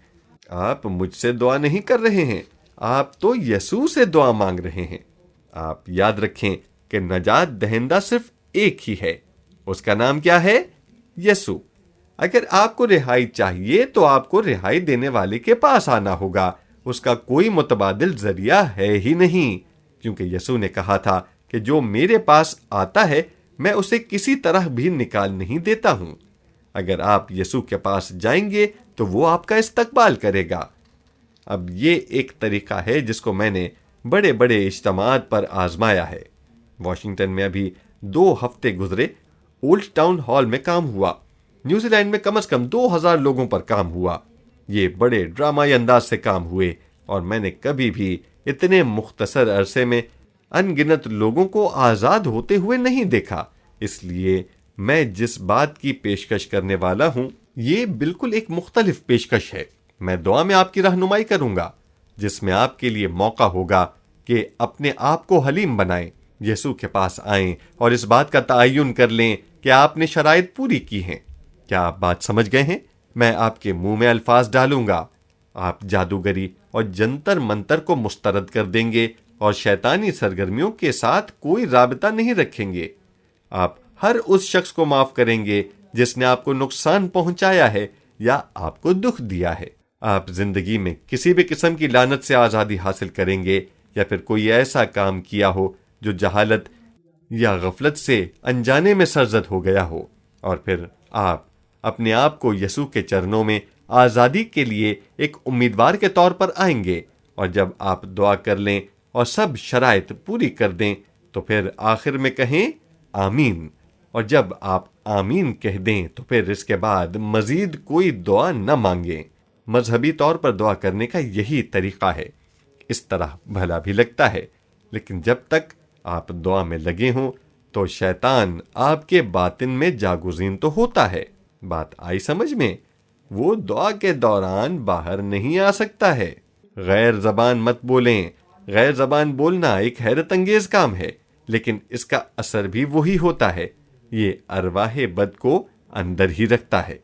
آپ مجھ سے دعا نہیں کر رہے ہیں، آپ تو یسوع سے دعا مانگ رہے ہیں۔ آپ یاد رکھیں کہ نجات دہندہ صرف ایک ہی ہے، اس کا نام کیا ہے؟ یسوع۔ اگر آپ کو رہائی چاہیے تو آپ کو رہائی دینے والے کے پاس آنا ہوگا، اس کا کوئی متبادل ذریعہ ہے ہی نہیں، کیونکہ یسوع نے کہا تھا کہ جو میرے پاس آتا ہے میں اسے کسی طرح بھی نکال نہیں دیتا ہوں۔ اگر آپ یسوع کے پاس جائیں گے تو وہ آپ کا استقبال کرے گا۔ اب یہ ایک طریقہ ہے جس کو میں نے بڑے بڑے اجتماعات پر آزمایا ہے۔ واشنگٹن میں ابھی 2 ہفتے گزرے، اولڈ ٹاؤن ہال میں کام ہوا۔ نیوزی لینڈ میں کم از کم 2000 لوگوں پر کام ہوا۔ یہ بڑے ڈرامائی انداز سے کام ہوئے، اور میں نے کبھی بھی اتنے مختصر عرصے میں ان گنت لوگوں کو آزاد ہوتے ہوئے نہیں دیکھا۔ اس لیے میں جس بات کی پیشکش کرنے والا ہوں یہ بالکل ایک مختلف پیشکش ہے۔ میں دعا میں آپ کی رہنمائی کروں گا، جس میں آپ کے لیے موقع ہوگا کہ اپنے آپ کو حلیم بنائیں، یسوع کے پاس آئیں اور اس بات کا تعین کر لیں کہ آپ نے شرائط پوری کی ہیں۔ کیا آپ بات سمجھ گئے ہیں؟ میں آپ کے منہ میں الفاظ ڈالوں گا، آپ جادوگری اور جنتر منتر کو مسترد کر دیں گے اور شیطانی سرگرمیوں کے ساتھ کوئی رابطہ نہیں رکھیں گے۔ آپ ہر اس شخص کو معاف کریں گے جس نے آپ کو نقصان پہنچایا ہے یا آپ کو دکھ دیا ہے۔ آپ زندگی میں کسی بھی قسم کی لعنت سے آزادی حاصل کریں گے، یا پھر کوئی ایسا کام کیا ہو جو جہالت یا غفلت سے انجانے میں سرزد ہو گیا ہو، اور پھر آپ اپنے آپ کو یسوع کے چرنوں میں آزادی کے لیے ایک امیدوار کے طور پر آئیں گے، اور جب آپ دعا کر لیں اور سب شرائط پوری کر دیں تو پھر آخر میں کہیں آمین، اور جب آپ آمین کہہ دیں تو پھر اس کے بعد مزید کوئی دعا نہ مانگیں۔ مذہبی طور پر دعا کرنے کا یہی طریقہ ہے، اس طرح بھلا بھی لگتا ہے، لیکن جب تک آپ دعا میں لگے ہوں تو شیطان آپ کے باطن میں جاگزین تو ہوتا ہے. بات آئی سمجھ میں؟ وہ دعا کے دوران باہر نہیں آ سکتا ہے. غیر زبان مت بولیں. غیر زبان بولنا ایک حیرت انگیز کام ہے، لیکن اس کا اثر بھی وہی ہوتا ہے. یہ ارواح بد کو اندر ہی رکھتا ہے.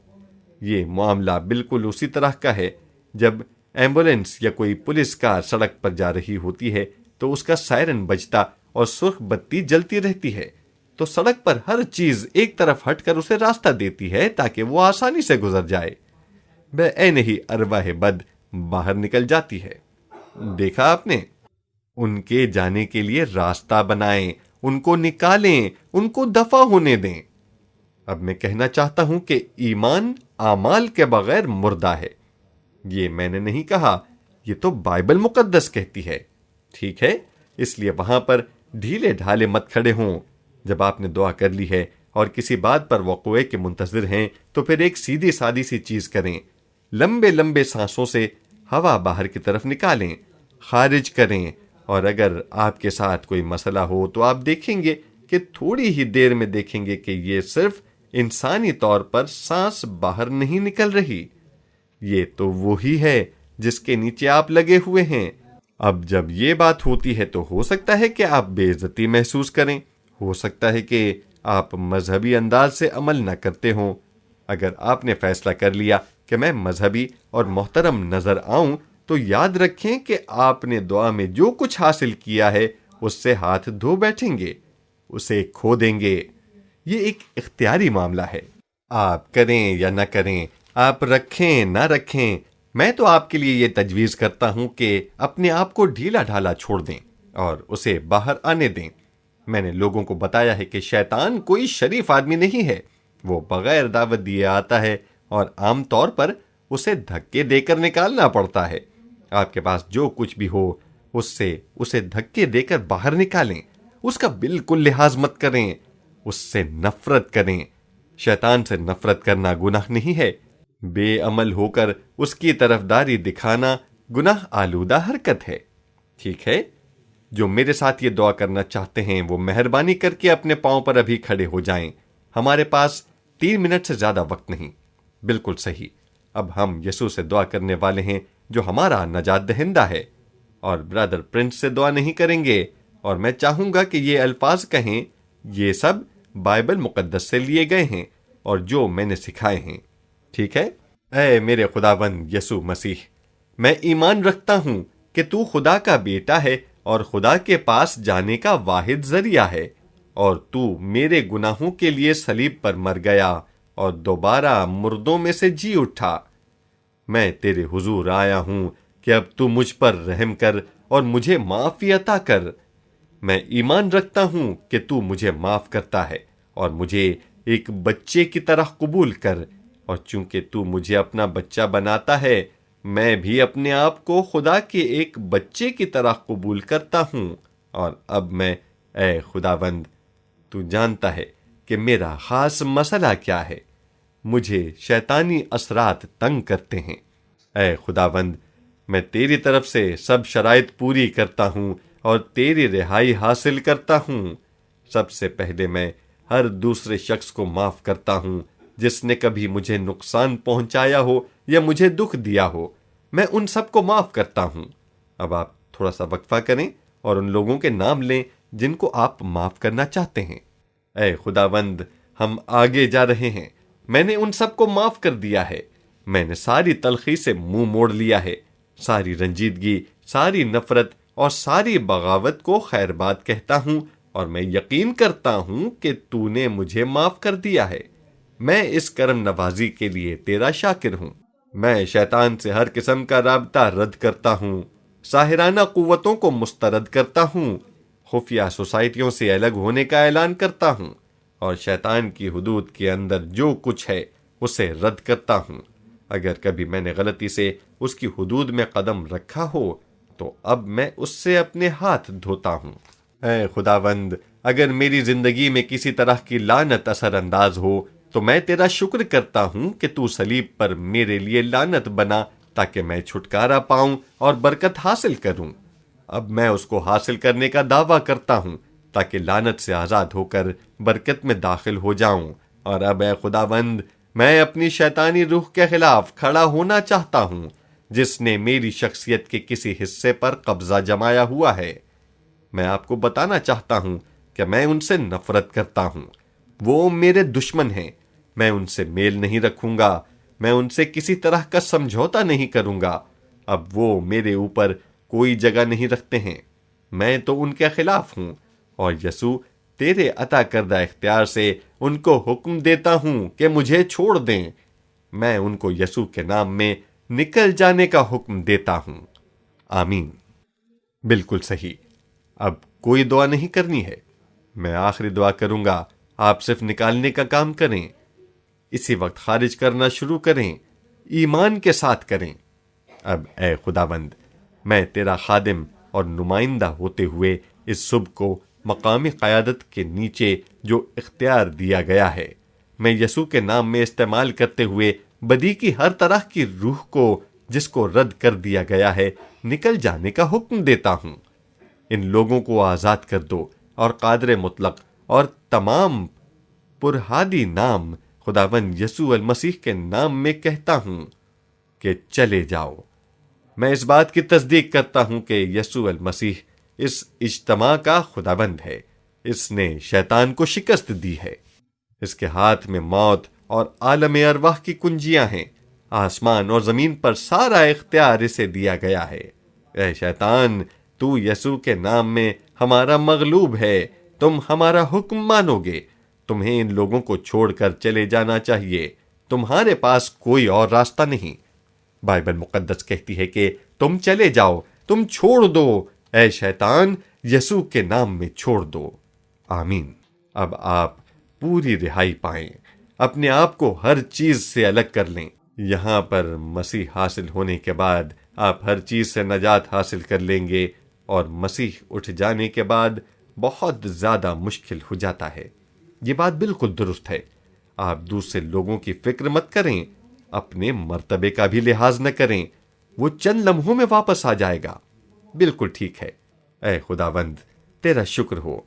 یہ معاملہ بالکل اسی طرح کا ہے جب ایمبولینس یا کوئی پولیس کار سڑک پر جا رہی ہوتی ہے تو اس کا سائرن بجتا اور سرخ بتی جلتی رہتی ہے، تو سڑک پر ہر چیز ایک طرف ہٹ کر اسے راستہ دیتی ہے تاکہ وہ آسانی سے گزر جائے. بے عین ہی ارواح بد باہر نکل جاتی ہے. دیکھا آپ نے؟ ان کے جانے کے لیے راستہ بنائیں، ان کو نکالیں، ان کو دفع ہونے دیں. اب میں کہنا چاہتا ہوں کہ ایمان اعمال کے بغیر مردہ ہے. یہ میں نے نہیں کہا، یہ تو بائبل مقدس کہتی ہے. ٹھیک ہے؟ اس لیے وہاں پر ڈھیلے ڈھالے مت کھڑے ہوں. جب آپ نے دعا کر لی ہے اور کسی بات پر وقوعے کے منتظر ہیں تو پھر ایک سیدھی سادی سی چیز کریں. لمبے لمبے سانسوں سے ہوا باہر کی طرف نکالیں، خارج کریں. اور اگر آپ کے ساتھ کوئی مسئلہ ہو تو آپ دیکھیں گے کہ تھوڑی ہی دیر میں دیکھیں گے کہ یہ صرف انسانی طور پر سانس باہر نہیں نکل رہی. یہ تو وہی ہے جس کے نیچے آپ لگے ہوئے ہیں. اب جب یہ بات ہوتی ہے تو ہو سکتا ہے کہ آپ بے عزتی محسوس کریں، ہو سکتا ہے کہ آپ مذہبی انداز سے عمل نہ کرتے ہوں. اگر آپ نے فیصلہ کر لیا کہ میں مذہبی اور محترم نظر آؤں تو یاد رکھیں کہ آپ نے دعا میں جو کچھ حاصل کیا ہے اس سے ہاتھ دھو بیٹھیں گے، اسے کھو دیں گے. یہ ایک اختیاری معاملہ ہے. آپ کریں یا نہ کریں، آپ رکھیں نہ رکھیں، میں تو آپ کے لیے یہ تجویز کرتا ہوں کہ اپنے آپ کو ڈھیلا ڈھالا چھوڑ دیں اور اسے باہر آنے دیں. میں نے لوگوں کو بتایا ہے کہ شیطان کوئی شریف آدمی نہیں ہے. وہ بغیر دعوت دیے آتا ہے اور عام طور پر اسے دھکے دے کر نکالنا پڑتا ہے. آپ کے پاس جو کچھ بھی ہو اسے دھکے دے کر باہر نکالیں. اس کا بالکل لحاظ مت کریں، اس سے نفرت کریں. شیطان سے نفرت کرنا گناہ نہیں ہے. بے عمل ہو کر اس کی طرفداری دکھانا گناہ آلودہ حرکت ہے. ٹھیک ہے؟ جو میرے ساتھ یہ دعا کرنا چاہتے ہیں وہ مہربانی کر کے اپنے پاؤں پر ابھی کھڑے ہو جائیں. ہمارے پاس 3 منٹ سے زیادہ وقت نہیں. بالکل صحیح. اب ہم یسوع سے دعا کرنے والے ہیں جو ہمارا نجات دہندہ ہے، اور برادر پرنس سے دعا نہیں کریں گے. اور میں چاہوں گا کہ یہ الفاظ کہیں، یہ سب بائبل مقدس سے لیے گئے ہیں اور جو میں نے سکھائے ہیں. ٹھیک ہے؟ اے میرے خداوند یسوع مسیح، میں ایمان رکھتا ہوں کہ تو خدا کا بیٹا ہے اور خدا کے پاس جانے کا واحد ذریعہ ہے، اور تو میرے گناہوں کے لیے صلیب پر مر گیا اور دوبارہ مردوں میں سے جی اٹھا. میں تیرے حضور آیا ہوں کہ اب تو مجھ پر رحم کر اور مجھے معافی عطا کر. میں ایمان رکھتا ہوں کہ تو مجھے معاف کرتا ہے اور مجھے ایک بچے کی طرح قبول کر، اور چونکہ تو مجھے اپنا بچہ بناتا ہے میں بھی اپنے آپ کو خدا کے ایک بچے کی طرح قبول کرتا ہوں. اور اب میں، اے خداوند، تو جانتا ہے کہ میرا خاص مسئلہ کیا ہے. مجھے شیطانی اثرات تنگ کرتے ہیں. اے خداوند، میں تیری طرف سے سب شرائط پوری کرتا ہوں اور تیری رہائی حاصل کرتا ہوں. سب سے پہلے میں ہر دوسرے شخص کو معاف کرتا ہوں جس نے کبھی مجھے نقصان پہنچایا ہو یا مجھے دکھ دیا ہو. میں ان سب کو معاف کرتا ہوں. اب آپ تھوڑا سا وقفہ کریں اور ان لوگوں کے نام لیں جن کو آپ معاف کرنا چاہتے ہیں. اے خداوند، ہم آگے جا رہے ہیں. میں نے ان سب کو معاف کر دیا ہے. میں نے ساری تلخی سے منہ موڑ لیا ہے. ساری رنجیدگی، ساری نفرت اور ساری بغاوت کو خیر بات کہتا ہوں، اور میں یقین کرتا ہوں کہ تو نے مجھے معاف کر دیا ہے. میں اس کرم نوازی کے لیے تیرا شاکر ہوں. میں شیطان سے ہر قسم کا رابطہ رد کرتا ہوں، ساحرانہ قوتوں کو مسترد کرتا ہوں، خفیہ سوسائٹیوں سے الگ ہونے کا اعلان کرتا ہوں، اور شیطان کی حدود کے اندر جو کچھ ہے اسے رد کرتا ہوں. اگر کبھی میں نے غلطی سے اس کی حدود میں قدم رکھا ہو تو اب میں اس سے اپنے ہاتھ دھوتا ہوں. اے خداوند، اگر میری زندگی میں کسی طرح کی لعنت اثر انداز ہو تو میں تیرا شکر کرتا ہوں کہ تو صلیب پر میرے لیے لعنت بنا تاکہ میں چھٹکارا پاؤں اور برکت حاصل کروں. اب میں اس کو حاصل کرنے کا دعویٰ کرتا ہوں تاکہ لعنت سے آزاد ہو کر برکت میں داخل ہو جاؤں۔ اور اب اے خداوند، میں اپنی شیطانی روح کے خلاف کھڑا ہونا چاہتا ہوں جس نے میری شخصیت کے کسی حصے پر قبضہ جمایا ہوا ہے۔ میں آپ کو بتانا چاہتا ہوں کہ میں ان سے نفرت کرتا ہوں۔ وہ میرے دشمن ہیں، میں ان سے میل نہیں رکھوں گا، میں ان سے کسی طرح کا سمجھوتا نہیں کروں گا۔ اب وہ میرے اوپر کوئی جگہ نہیں رکھتے ہیں، میں تو ان کے خلاف ہوں، اور یسوع تیرے عطا کردہ اختیار سے ان کو حکم دیتا ہوں کہ مجھے چھوڑ دیں۔ میں ان کو یسوع کے نام میں نکل جانے کا حکم دیتا ہوں۔ آمین۔ بالکل صحیح۔ اب کوئی دعا نہیں کرنی ہے، میں آخری دعا کروں گا، آپ صرف نکالنے کا کام کریں۔ اسی وقت خارج کرنا شروع کریں، ایمان کے ساتھ کریں۔ اب اے خداوند، میں تیرا خادم اور نمائندہ ہوتے ہوئے اس صبح کو مقامی قیادت کے نیچے جو اختیار دیا گیا ہے، میں یسوع کے نام میں استعمال کرتے ہوئے بدی کی ہر طرح کی روح کو جس کو رد کر دیا گیا ہے نکل جانے کا حکم دیتا ہوں۔ ان لوگوں کو آزاد کر دو، اور قادر مطلق اور تمام پرہادی نام خداوند یسوع المسیح کے نام میں کہتا ہوں کہ چلے جاؤ۔ میں اس بات کی تصدیق کرتا ہوں کہ یسوع المسیح اس اجتماع کا خداوند ہے۔ اس نے شیطان کو شکست دی ہے۔ اس کے ہاتھ میں موت اور عالم ارواح کی کنجیاں ہیں۔ آسمان اور زمین پر سارا اختیار اسے دیا گیا ہے۔ اے شیطان، تو یسوع کے نام میں ہمارا مغلوب ہے، تم ہمارا حکم مانو گے۔ تمہیں ان لوگوں کو چھوڑ کر چلے جانا چاہیے، تمہارے پاس کوئی اور راستہ نہیں۔ بائبل مقدس کہتی ہے کہ تم چلے جاؤ، تم چھوڑ دو، اے شیطان یسوع کے نام میں چھوڑ دو۔ آمین۔ اب آپ پوری رہائی پائیں، اپنے آپ کو ہر چیز سے الگ کر لیں۔ یہاں پر مسیح حاصل ہونے کے بعد آپ ہر چیز سے نجات حاصل کر لیں گے، اور مسیح اٹھ جانے کے بعد بہت زیادہ مشکل ہو جاتا ہے۔ یہ بات بالکل درست ہے۔ آپ دوسرے لوگوں کی فکر مت کریں، اپنے مرتبے کا بھی لحاظ نہ کریں، وہ چند لمحوں میں واپس آ جائے گا۔ بالکل ٹھیک ہے۔ اے خداوند تیرا شکر ہو،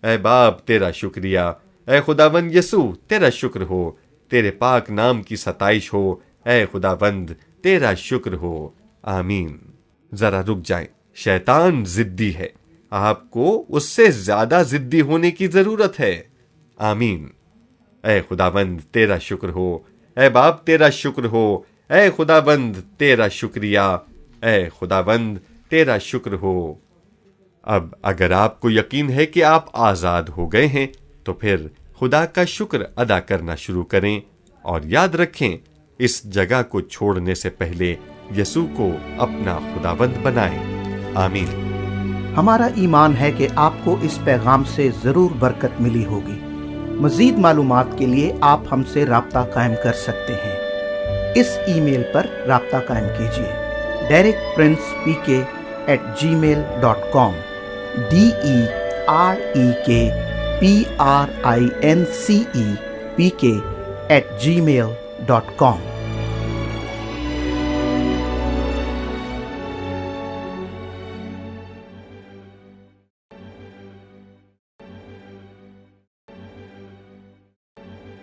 اے باپ تیرا شکریہ، اے خداوند یسوع تیرا شکر ہو، تیرے پاک نام کی ستائش ہو، اے خداوند تیرا شکر ہو۔ آمین۔ ذرا رک جائیں، شیطان ضدی ہے، آپ کو اس سے زیادہ ضدی ہونے کی ضرورت ہے۔ آمین۔ اے خداوند تیرا شکر ہو، اے باپ تیرا شکر ہو، اے خداوند تیرا شکریہ، اے خداوند تیرا شکر ہو۔ اب اگر آپ کو یقین ہے کہ آپ آزاد ہو گئے ہیں تو پھر خدا کا شکر ادا کرنا شروع کریں، اور یاد رکھیں اس جگہ کو چھوڑنے سے پہلے یسوع کو اپنا خداوند بنائیں۔ آمین۔ ہمارا ایمان ہے کہ آپ کو اس پیغام سے ضرور برکت ملی ہوگی۔ مزید معلومات کے لیے آپ ہم سے رابطہ قائم کر سکتے ہیں۔ اس ای میل پر رابطہ قائم کیجیے: DerekPrincePK@gmail.com DerekPrincepK@gmail.com